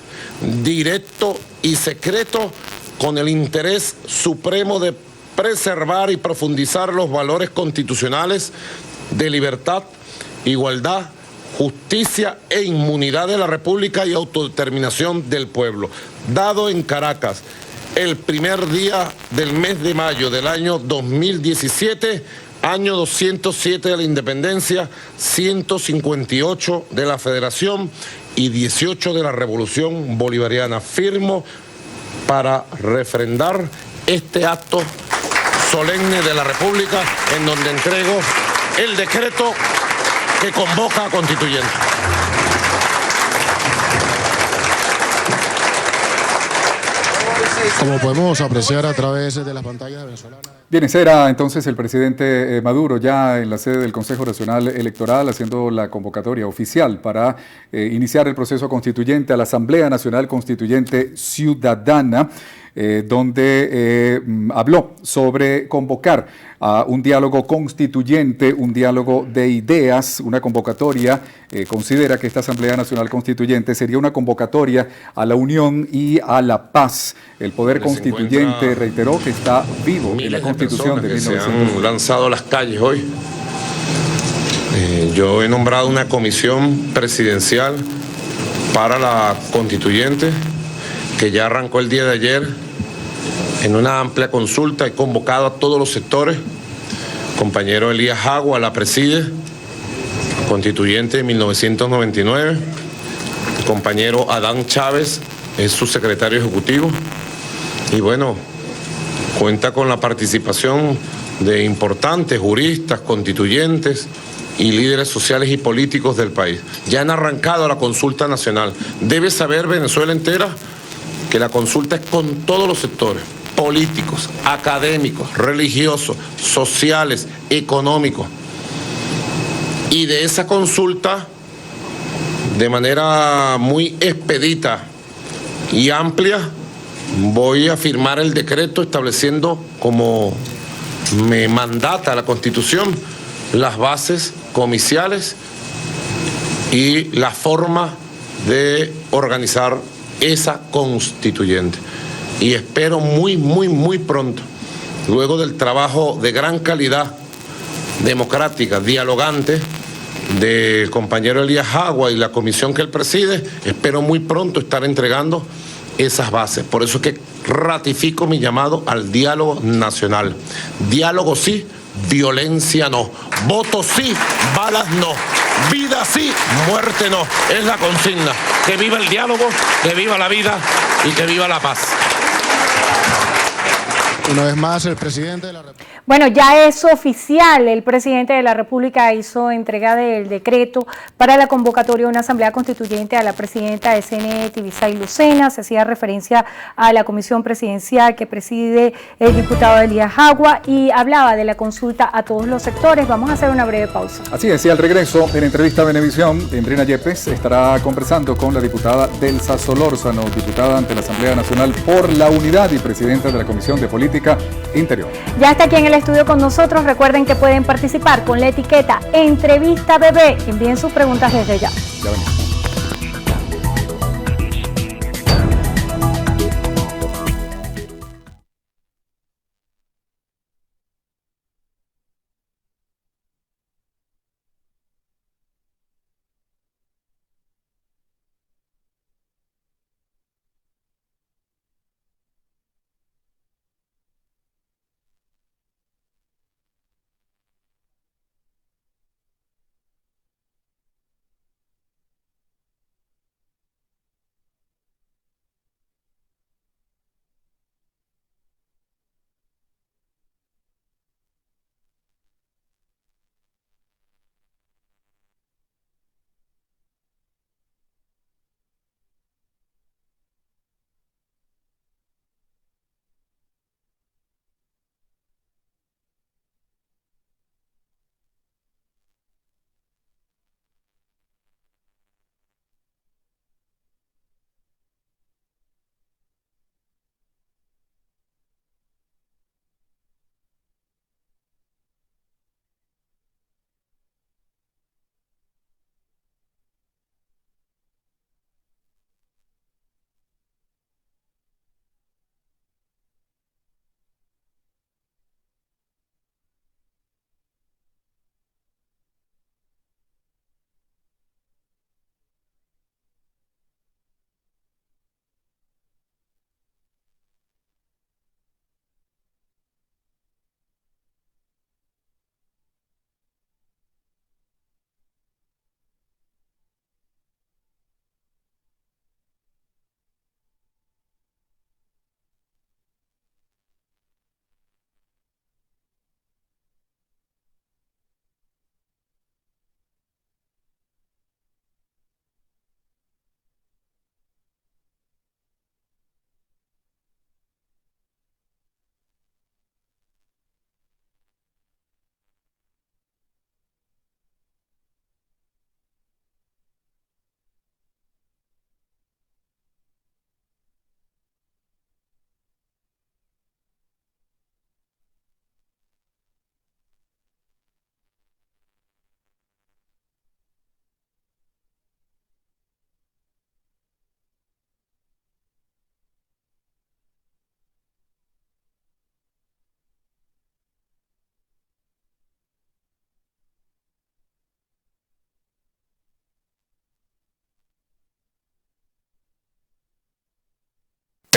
directo y secreto, con el interés supremo de preservar y profundizar los valores constitucionales de libertad, igualdad, justicia e inmunidad de la República y autodeterminación del pueblo. Dado en Caracas, el primer día del mes de mayo del año 2017, año 207 de la Independencia, 158 de la Federación y 18 de la Revolución Bolivariana. Firmo para refrendar este acto solemne de la República en donde entrego el decreto que convoca a constituyente. Como podemos apreciar a través de las pantallas venezolanas. Bien, ese era entonces el presidente Maduro ya en la sede del Consejo Nacional Electoral haciendo la convocatoria oficial para iniciar el proceso constituyente a la Asamblea Nacional Constituyente Ciudadana, donde habló sobre convocar a un diálogo constituyente, un diálogo de ideas, una convocatoria. Considera que esta Asamblea Nacional Constituyente sería una convocatoria a la unión y a la paz. El poder constituyente reiteró que está vivo en la Constitución de 1900. Se han lanzado a las calles hoy. Yo he nombrado una comisión presidencial para la constituyente que ya arrancó el día de ayer en una amplia consulta. He convocado a todos los sectores. Compañero Elías Jagua la preside, constituyente de 1999. El compañero Adán Chávez es su secretario ejecutivo. Y bueno, cuenta con la participación de importantes juristas, constituyentes y líderes sociales y políticos del país. Ya han arrancado la consulta nacional. Debe saber Venezuela entera que la consulta es con todos los sectores, políticos, académicos, religiosos, sociales, económicos. Y de esa consulta, de manera muy expedita y amplia, voy a firmar el decreto estableciendo, como me mandata la Constitución, las bases comiciales y la forma de organizar esa constituyente. Y espero muy pronto, luego del trabajo de gran calidad, democrática, dialogante, del compañero Elías Jagua y la comisión que él preside, espero muy pronto estar entregando esas bases. Por eso es que ratifico mi llamado al diálogo nacional. Diálogo sí, violencia no. Voto sí, balas no. Vida sí, muerte no. Es la consigna. Que viva el diálogo, que viva la vida y que viva la paz. Una vez más, el presidente de la República. Bueno, ya es oficial, el presidente de la República hizo entrega del decreto para la convocatoria de una asamblea constituyente a la presidenta de CNE, Tibisay Lucena. Se hacía referencia a la comisión presidencial que preside el diputado Elías Jagua y hablaba de la consulta a todos los sectores. Vamos a hacer una breve pausa. Así es, y al regreso, en entrevista a Venevisión, Endrina Yepes estará conversando con la diputada Delsa Solórzano, diputada ante la Asamblea Nacional por la Unidad y presidenta de la Comisión de Política Interior. Ya está aquí en el estudio con nosotros. Recuerden que pueden participar con la etiqueta Entrevista Bebé. Envíen sus preguntas desde ya. Ya venimos.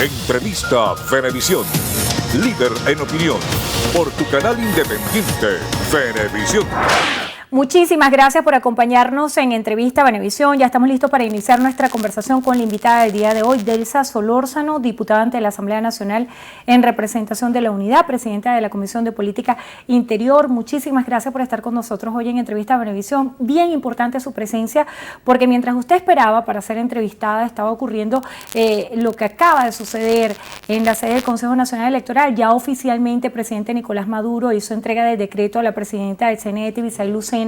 Entrevista Venevisión. Líder en opinión. Por tu canal independiente, Venevisión. Muchísimas gracias por acompañarnos en Entrevista Venevisión. Ya estamos listos para iniciar nuestra conversación con la invitada del día de hoy, Delsa Solórzano, diputada ante la Asamblea Nacional en representación de la Unidad, presidenta de la Comisión de Política Interior. Muchísimas gracias por estar con nosotros hoy en Entrevista Venevisión. Bien importante su presencia, porque mientras usted esperaba para ser entrevistada, estaba ocurriendo lo que acaba de suceder en la sede del Consejo Nacional Electoral. Ya oficialmente el presidente Nicolás Maduro hizo entrega del decreto a la presidenta del CNE, Bisaí Lucena,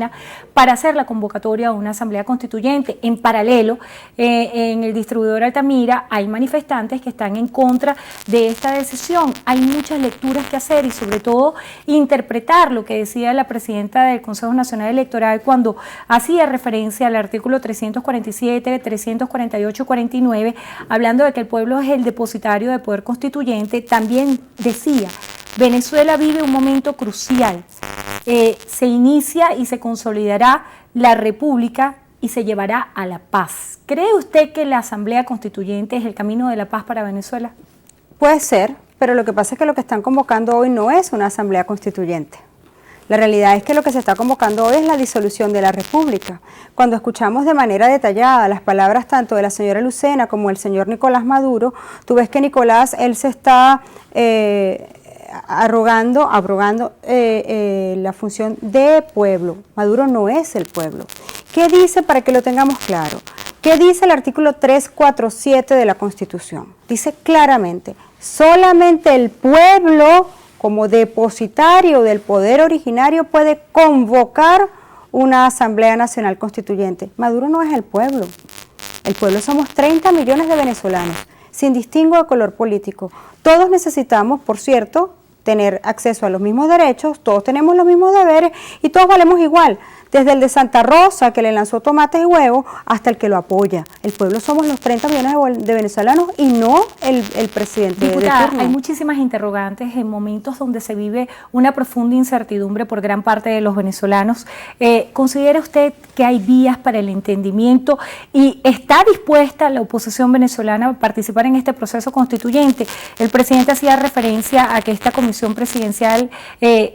para hacer la convocatoria a una asamblea constituyente. En paralelo, en el distribuidor Altamira hay manifestantes que están en contra de esta decisión. Hay muchas lecturas que hacer y sobre todo interpretar lo que decía la presidenta del Consejo Nacional Electoral cuando hacía referencia al artículo 347, 348, 49, hablando de que el pueblo es el depositario del poder constituyente. También decía: Venezuela vive un momento crucial. Se inicia y se consolidará la república y se llevará a la paz. ¿Cree usted que la Asamblea Constituyente es el camino de la paz para Venezuela? Puede ser, pero lo que pasa es que lo que están convocando hoy no es una Asamblea Constituyente. La realidad es que lo que se está convocando hoy es la disolución de la República. Cuando escuchamos de manera detallada las palabras tanto de la señora Lucena como del señor Nicolás Maduro, tú ves que Nicolás, él se está abrogando la función de pueblo. Maduro no es el pueblo. ¿Qué dice, para que lo tengamos claro? ¿Qué dice el artículo 347 de la Constitución? Dice claramente: solamente el pueblo, como depositario del poder originario, puede convocar una Asamblea Nacional Constituyente. Maduro no es el pueblo. El pueblo somos 30 millones de venezolanos, sin distingo de color político. Todos necesitamos, por cierto, tener acceso a los mismos derechos, todos tenemos los mismos deberes y todos valemos igual, desde el de Santa Rosa, que le lanzó tomates y huevos, hasta el que lo apoya. El pueblo somos los 30 millones de venezolanos y no el presidente. Diputada, de turno. hay muchísimas interrogantes en momentos donde se vive una profunda incertidumbre por gran parte de los venezolanos. ¿Considera usted que hay vías para el entendimiento y está dispuesta la oposición venezolana a participar en este proceso constituyente? El presidente hacía referencia a que esta comisión presidencial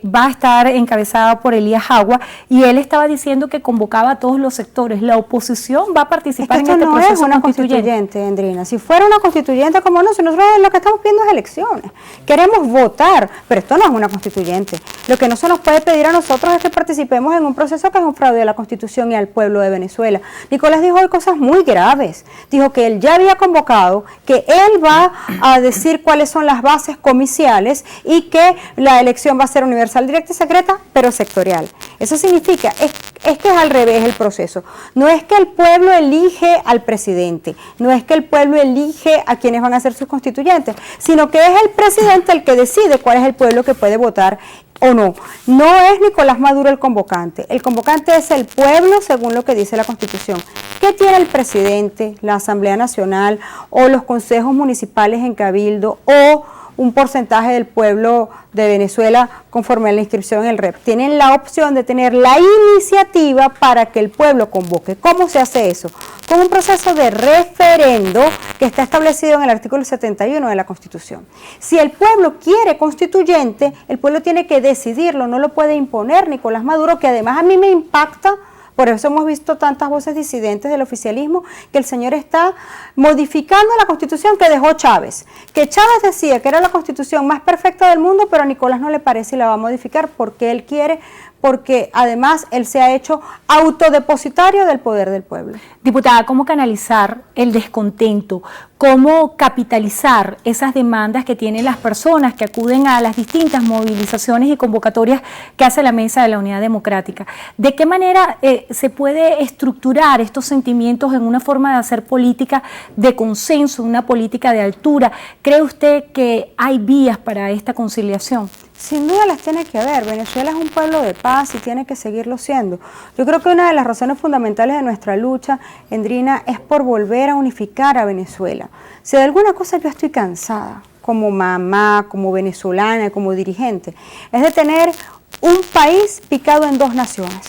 va a estar encabezada por Elías Agua y él estaba diciendo que convocaba a todos los sectores. ¿La oposición va a participar en este proceso constituyente? Esto no es una constituyente, Endrina. Si fuera una constituyente, como no, si nosotros lo que estamos pidiendo es elecciones. Queremos votar, pero esto no es una constituyente. Lo que no se nos puede pedir a nosotros es que participemos en un proceso que es un fraude a la Constitución y al pueblo de Venezuela. Nicolás dijo hoy cosas muy graves. Dijo que él ya había convocado, que él va a decir cuáles son las bases comiciales y que la elección va a ser universal, directa y secreta, pero sectorial. Eso significa, es que es al revés el proceso. No es que el pueblo elige al presidente, no es que el pueblo elige a quienes van a ser sus constituyentes, sino que es el presidente el que decide cuál es el pueblo que puede votar o no. No es Nicolás Maduro el convocante es el pueblo según lo que dice la Constitución. ¿Qué tiene el presidente, la Asamblea Nacional o los consejos municipales en Cabildo o un porcentaje del pueblo de Venezuela conforme a la inscripción en el REP? Tienen la opción de tener la iniciativa para que el pueblo convoque. ¿Cómo se hace eso? Con un proceso de referendo que está establecido en el artículo 71 de la Constitución. Si el pueblo quiere constituyente, el pueblo tiene que decidirlo, no lo puede imponer Nicolás Maduro, que además a mí me impacta. Por eso hemos visto tantas voces disidentes del oficialismo, que el señor está modificando la Constitución que dejó Chávez. Que Chávez decía que era la Constitución más perfecta del mundo, pero a Nicolás no le parece y la va a modificar porque él quiere, porque además él se ha hecho autodepositario del poder del pueblo. Diputada, ¿cómo canalizar el descontento? ¿Cómo capitalizar esas demandas que tienen las personas que acuden a las distintas movilizaciones y convocatorias que hace la Mesa de la Unidad Democrática? ¿De qué manera se puede estructurar estos sentimientos en una forma de hacer política de consenso, una política de altura? ¿Cree usted que hay vías para esta conciliación? Sin duda las tiene que haber. Venezuela es un pueblo de paz y tiene que seguirlo siendo. Yo creo que una de las razones fundamentales de nuestra lucha, Endrina, es por volver a unificar a Venezuela. Si de alguna cosa yo estoy cansada, como mamá, como venezolana, como dirigente, es de tener un país picado en dos naciones.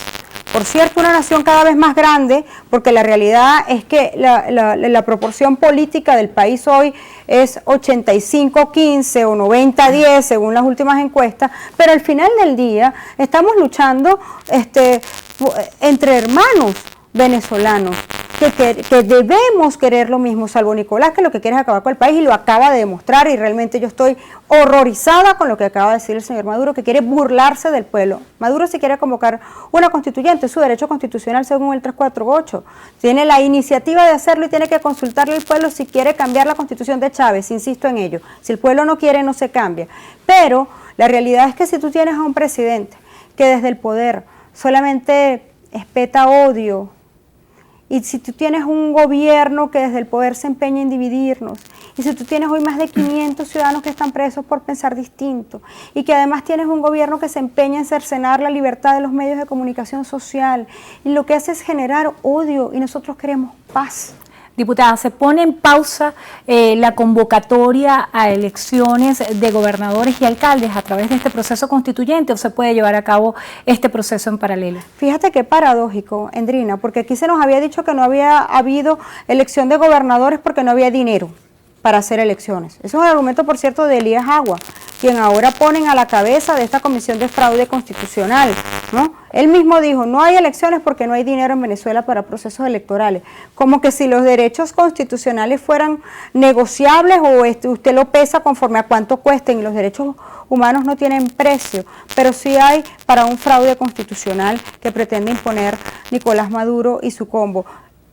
por cierto, una nación cada vez más grande, porque la realidad es que la proporción política del país hoy es 85-15 o 90-10 según las últimas encuestas, pero al final del día estamos luchando entre hermanos venezolanos que debemos querer lo mismo, salvo Nicolás, que lo que quiere es acabar con el país y lo acaba de demostrar, y realmente yo estoy horrorizada con lo que acaba de decir el señor Maduro, que quiere burlarse del pueblo. Maduro, si quiere convocar una constituyente, es su derecho constitucional según el 348, tiene la iniciativa de hacerlo y tiene que consultarle al pueblo si quiere cambiar la constitución de Chávez, insisto en ello, si el pueblo no quiere no se cambia, pero la realidad es que si tú tienes a un presidente que desde el poder solamente espeta odio, y si tú tienes un gobierno que desde el poder se empeña en dividirnos, y si tú tienes hoy más de 500 ciudadanos que están presos por pensar distinto, y que además tienes un gobierno que se empeña en cercenar la libertad de los medios de comunicación social, y lo que hace es generar odio, y nosotros queremos paz. Diputada, ¿se pone en pausa la convocatoria a elecciones de gobernadores y alcaldes a través de este proceso constituyente o se puede llevar a cabo este proceso en paralelo? Fíjate qué paradójico, Endrina, porque aquí se nos había dicho que no había habido elección de gobernadores porque no había dinero para hacer elecciones. Ese es un argumento, por cierto, de Elías Agua, quien ahora ponen a la cabeza de esta comisión de fraude constitucional, ¿no? Él mismo dijo, no hay elecciones porque no hay dinero en Venezuela para procesos electorales. Como que si los derechos constitucionales fueran negociables o usted lo pesa conforme a cuánto cuesten, y los derechos humanos no tienen precio, pero sí hay para un fraude constitucional que pretende imponer Nicolás Maduro y su combo.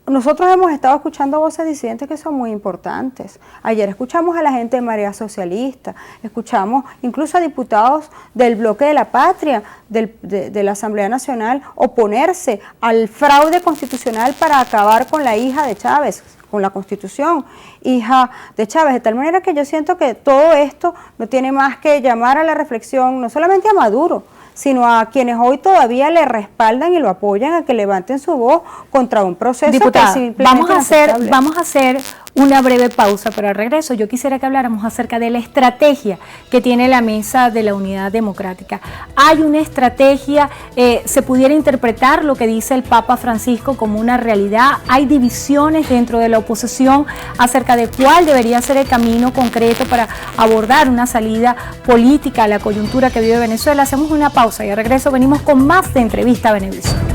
Nosotros hemos estado escuchando voces disidentes que son muy importantes. Ayer escuchamos a la gente de Marea Socialista, escuchamos incluso a diputados del Bloque de la Patria, de la Asamblea Nacional, oponerse al fraude constitucional para acabar con la hija de Chávez, con la Constitución, hija de Chávez, de tal manera que yo siento que todo esto no tiene más que llamar a la reflexión, no solamente a Maduro, sino a quienes hoy todavía le respaldan y lo apoyan a que levanten su voz contra un proceso. Diputada, que simplemente vamos a hacer una breve pausa, pero al regreso yo quisiera que habláramos acerca de la estrategia que tiene la Mesa de la Unidad Democrática. Hay una estrategia, se pudiera interpretar lo que dice el Papa Francisco como una realidad, hay divisiones dentro de la oposición acerca de cuál debería ser el camino concreto para abordar una salida política a la coyuntura que vive Venezuela. Hacemos una pausa y al regreso venimos con más de Entrevista a Venevisión.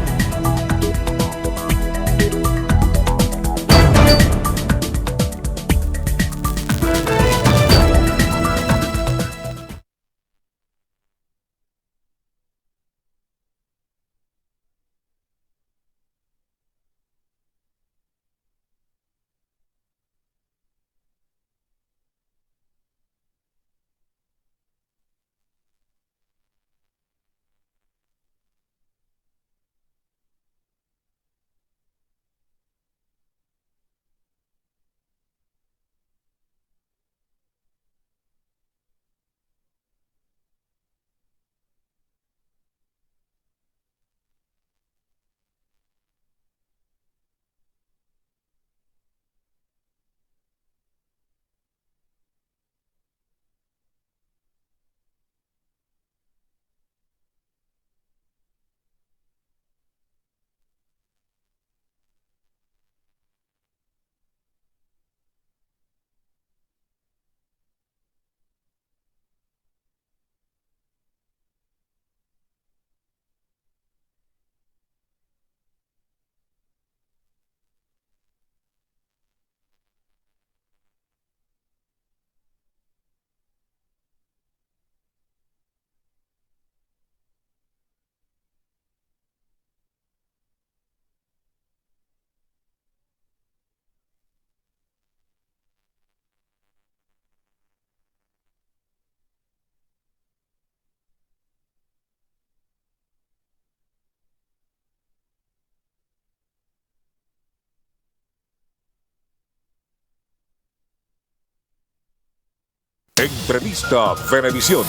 Entrevista Venevisión.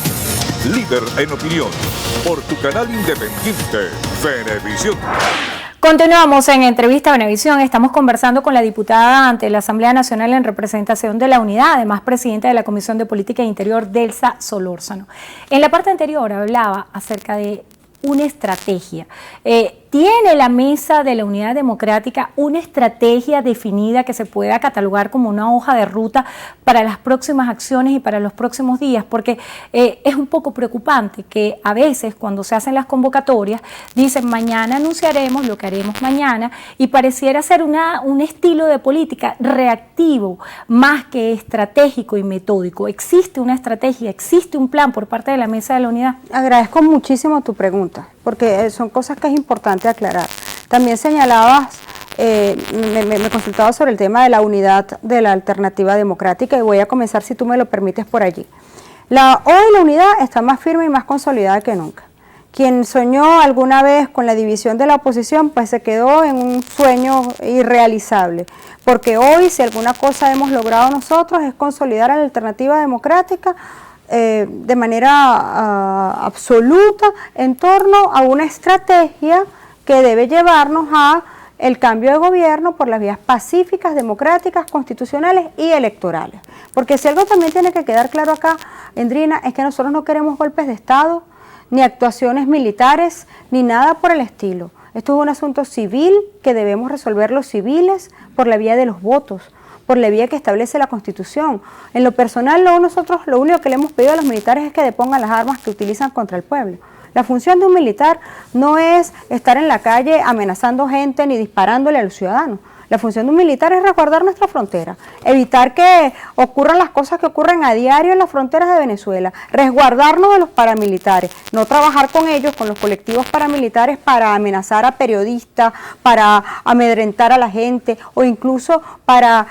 Líder en opinión. Por tu canal independiente, Venevisión. Continuamos en Entrevista a Venevisión. Estamos conversando con la diputada ante la Asamblea Nacional en representación de la Unidad, además presidenta de la Comisión de Política Interior, Delsa Solórzano. En la parte anterior hablaba acerca de una estrategia. ¿Tiene la Mesa de la Unidad Democrática una estrategia definida que se pueda catalogar como una hoja de ruta para las próximas acciones y para los próximos días? Porque es un poco preocupante que a veces cuando se hacen las convocatorias dicen mañana anunciaremos lo que haremos mañana y pareciera ser un estilo de política reactivo más que estratégico y metódico. ¿Existe una estrategia, existe un plan por parte de la Mesa de la Unidad? Agradezco muchísimo tu pregunta, porque son cosas que es importante aclarar. También señalabas, me consultabas sobre el tema de la unidad de la alternativa democrática y voy a comenzar, si tú me lo permites, por allí. Hoy la unidad está más firme y más consolidada que nunca. Quien soñó alguna vez con la división de la oposición, pues se quedó en un sueño irrealizable, porque hoy si alguna cosa hemos logrado nosotros es consolidar a la alternativa democrática de manera absoluta en torno a una estrategia que debe llevarnos a el cambio de gobierno por las vías pacíficas, democráticas, constitucionales y electorales. Porque si algo también tiene que quedar claro acá, Endrina, es que nosotros no queremos golpes de Estado, ni actuaciones militares, ni nada por el estilo. Esto es un asunto civil que debemos resolver los civiles por la vía de los votos, por la vía que establece la Constitución. En lo personal, nosotros lo único que le hemos pedido a los militares es que depongan las armas que utilizan contra el pueblo. La función de un militar no es estar en la calle amenazando gente ni disparándole a los ciudadanos. La función de un militar es resguardar nuestra frontera, evitar que ocurran las cosas que ocurren a diario en las fronteras de Venezuela, resguardarnos de los paramilitares, no trabajar con ellos, con los colectivos paramilitares para amenazar a periodistas, para amedrentar a la gente o incluso para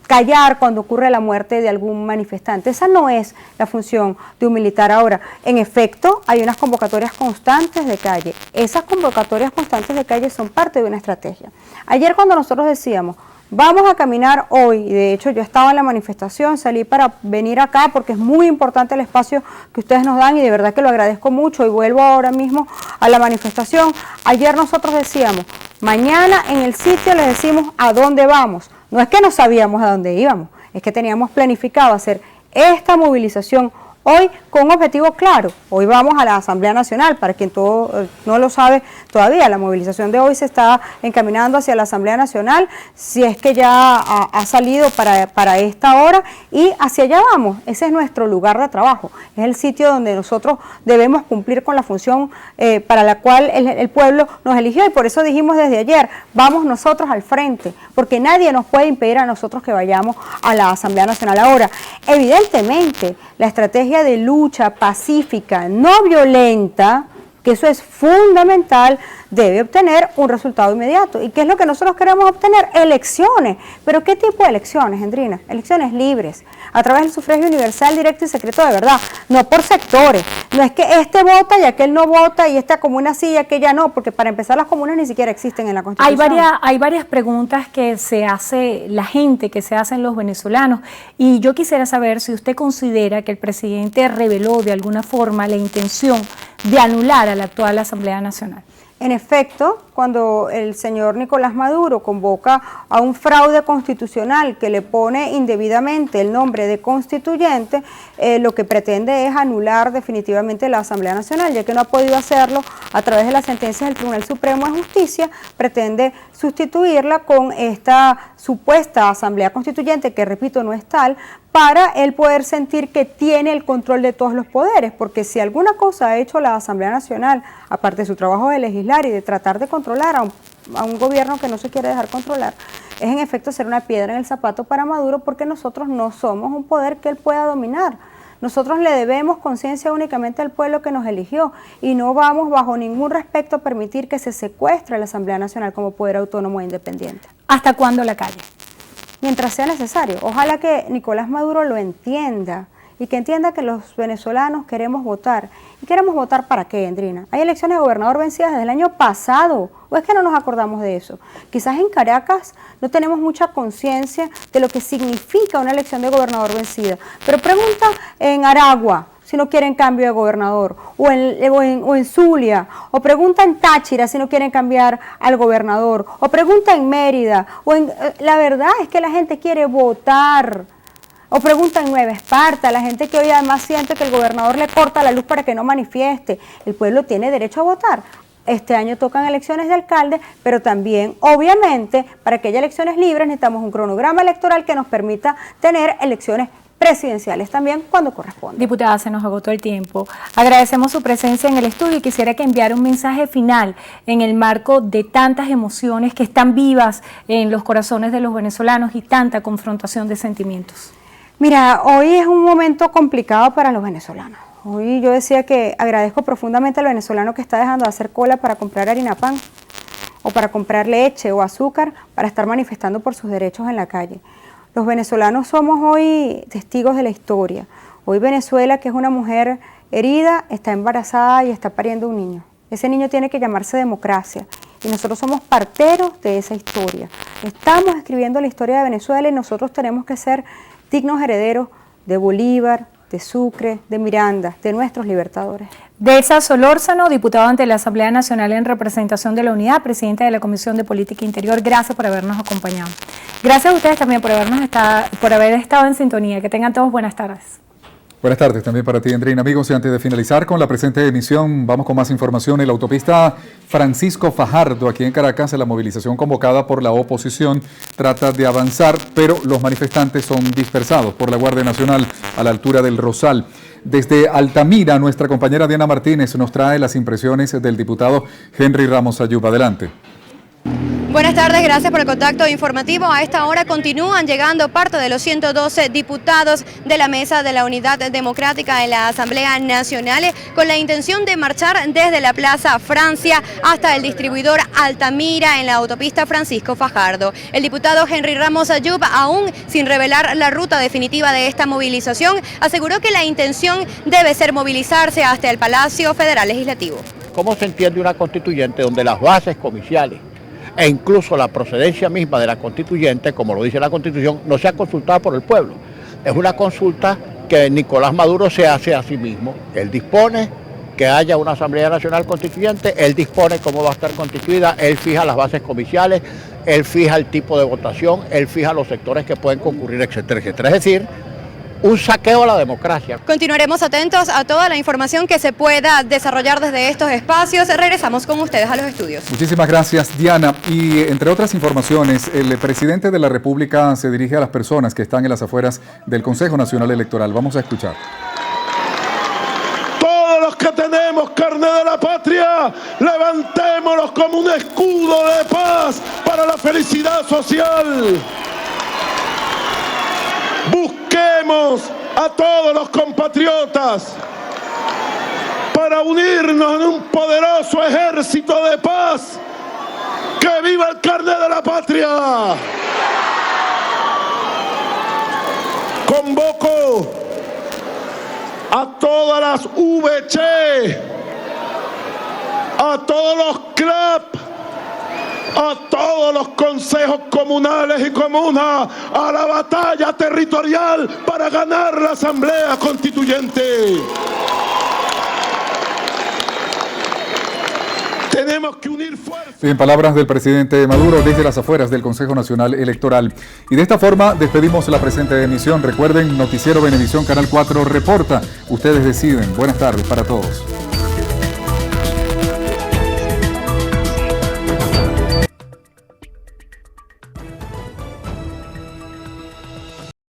callar cuando ocurre la muerte de algún manifestante. Esa no es la función de un militar. Ahora, en efecto, hay unas convocatorias constantes de calle. Esas convocatorias constantes de calle son parte de una estrategia. Ayer cuando nosotros decíamos, vamos a caminar hoy, y de hecho yo estaba en la manifestación, salí para venir acá porque es muy importante el espacio que ustedes nos dan y de verdad que lo agradezco mucho y vuelvo ahora mismo a la manifestación. Ayer nosotros decíamos, mañana en el sitio les decimos a dónde vamos. No es que no sabíamos a dónde íbamos, es que teníamos planificado hacer esta movilización hoy con un objetivo claro. Hoy vamos a la Asamblea Nacional, para quien no lo sabe todavía, la movilización de hoy se está encaminando hacia la Asamblea Nacional, si es que ya ha salido para esta hora y hacia allá vamos. Ese es nuestro lugar de trabajo, es el sitio donde nosotros debemos cumplir con la función para la cual el pueblo nos eligió y por eso dijimos desde ayer, vamos nosotros al frente, porque nadie nos puede impedir a nosotros que vayamos a la Asamblea Nacional. Ahora, evidentemente, la estrategia de lucha pacífica, no violenta, que eso es fundamental, debe obtener un resultado inmediato. ¿Y qué es lo que nosotros queremos obtener? Elecciones. ¿Pero qué tipo de elecciones, Endrina? Elecciones libres, a través del sufragio universal, directo y secreto de verdad, no por sectores. No es que este vota y aquel no vota y esta comuna sí y aquella no, porque para empezar las comunas ni siquiera existen en la Constitución. Hay varias preguntas que se hace la gente, que se hacen los venezolanos, y yo quisiera saber si usted considera que el presidente reveló de alguna forma la intención de anular a la actual Asamblea Nacional. En efecto, cuando el señor Nicolás Maduro convoca a un fraude constitucional que le pone indebidamente el nombre de constituyente, lo que pretende es anular definitivamente la Asamblea Nacional, ya que no ha podido hacerlo a través de las sentencias del Tribunal Supremo de Justicia, pretende sustituirla con esta supuesta Asamblea Constituyente, que repito no es tal, para él poder sentir que tiene el control de todos los poderes, porque si alguna cosa ha hecho la Asamblea Nacional, aparte de su trabajo de legislar y de tratar de controlar a un gobierno que no se quiere dejar controlar, es en efecto ser una piedra en el zapato para Maduro, porque nosotros no somos un poder que él pueda dominar. Nosotros le debemos conciencia únicamente al pueblo que nos eligió y no vamos bajo ningún respecto a permitir que se secuestre la Asamblea Nacional como poder autónomo e independiente. ¿Hasta cuándo la calle? Mientras sea necesario. Ojalá que Nicolás Maduro lo entienda y que entienda que los venezolanos queremos votar. ¿Y queremos votar para qué, Endrina? Hay elecciones de gobernador vencidas desde el año pasado, ¿o es que no nos acordamos de eso? Quizás en Caracas no tenemos mucha conciencia de lo que significa una elección de gobernador vencida, pero pregunta en Aragua si no quieren cambio de gobernador, o en Zulia, o pregunta en Táchira si no quieren cambiar al gobernador, o pregunta en Mérida, la verdad es que la gente quiere votar. O pregunta en Nueva Esparta, la gente que hoy además siente que el gobernador le corta la luz para que no manifieste. El pueblo tiene derecho a votar. Este año tocan elecciones de alcalde, pero también, obviamente, para que haya elecciones libres necesitamos un cronograma electoral que nos permita tener elecciones presidenciales también cuando corresponde. Diputada, se nos agotó el tiempo. Agradecemos su presencia en el estudio y quisiera que enviara un mensaje final en el marco de tantas emociones que están vivas en los corazones de los venezolanos y tanta confrontación de sentimientos. Mira, hoy es un momento complicado para los venezolanos. Hoy yo decía que agradezco profundamente al venezolano que está dejando de hacer cola para comprar harina pan o para comprar leche o azúcar para estar manifestando por sus derechos en la calle. Los venezolanos somos hoy testigos de la historia. Hoy Venezuela, que es una mujer herida, está embarazada y está pariendo un niño. Ese niño tiene que llamarse democracia y nosotros somos parteros de esa historia. Estamos escribiendo la historia de Venezuela y nosotros tenemos que ser dignos herederos de Bolívar, de Sucre, de Miranda, de nuestros libertadores. Delsa Solórzano, diputada ante la Asamblea Nacional en representación de la Unidad, presidenta de la Comisión de Política Interior, gracias por habernos acompañado. Gracias a ustedes también por haber estado en sintonía. Que tengan todos buenas tardes. Buenas tardes también para ti, Andrina. Amigos, y antes de finalizar con la presente emisión, vamos con más información. En la autopista Francisco Fajardo, aquí en Caracas, la movilización convocada por la oposición trata de avanzar, pero los manifestantes son dispersados por la Guardia Nacional a la altura del Rosal. Desde Altamira, nuestra compañera Diana Martínez nos trae las impresiones del diputado Henry Ramos Ayub. Adelante. Buenas tardes, gracias por el contacto informativo. A esta hora continúan llegando parte de los 112 diputados de la Mesa de la Unidad Democrática en la Asamblea Nacional con la intención de marchar desde la Plaza Francia hasta el distribuidor Altamira en la autopista Francisco Fajardo. El diputado Henry Ramos Ayub, aún sin revelar la ruta definitiva de esta movilización, aseguró que la intención debe ser movilizarse hasta el Palacio Federal Legislativo. ¿Cómo se entiende una constituyente donde las bases comiciales e incluso la procedencia misma de la constituyente, como lo dice la Constitución, no sea consultada por el pueblo? Es una consulta que Nicolás Maduro se hace a sí mismo. Él dispone que haya una Asamblea Nacional Constituyente, él dispone cómo va a estar constituida, él fija las bases comiciales, él fija el tipo de votación, él fija los sectores que pueden concurrir, etcétera, etcétera. Es decir, un saqueo a la democracia. Continuaremos atentos a toda la información que se pueda desarrollar desde estos espacios. Regresamos con ustedes a los estudios. Muchísimas gracias, Diana. Y entre otras informaciones, el presidente de la República se dirige a las personas que están en las afueras del Consejo Nacional Electoral. Vamos a escuchar. Todos los que tenemos carne de la patria, levantémonos como un escudo de paz para la felicidad social. Busquemos a todos los compatriotas para unirnos en un poderoso ejército de paz. ¡Que viva el carnet de la patria! Convoco a todas las VC, a todos los CLAP, a todos los consejos comunales y comunas a la batalla territorial para ganar la Asamblea Constituyente. Tenemos que unir fuerzas. En palabras del presidente Maduro desde las afueras del Consejo Nacional Electoral. Y de esta forma despedimos la presente emisión. Recuerden, Noticiero Venevisión Canal 4 reporta. Ustedes deciden. Buenas tardes para todos.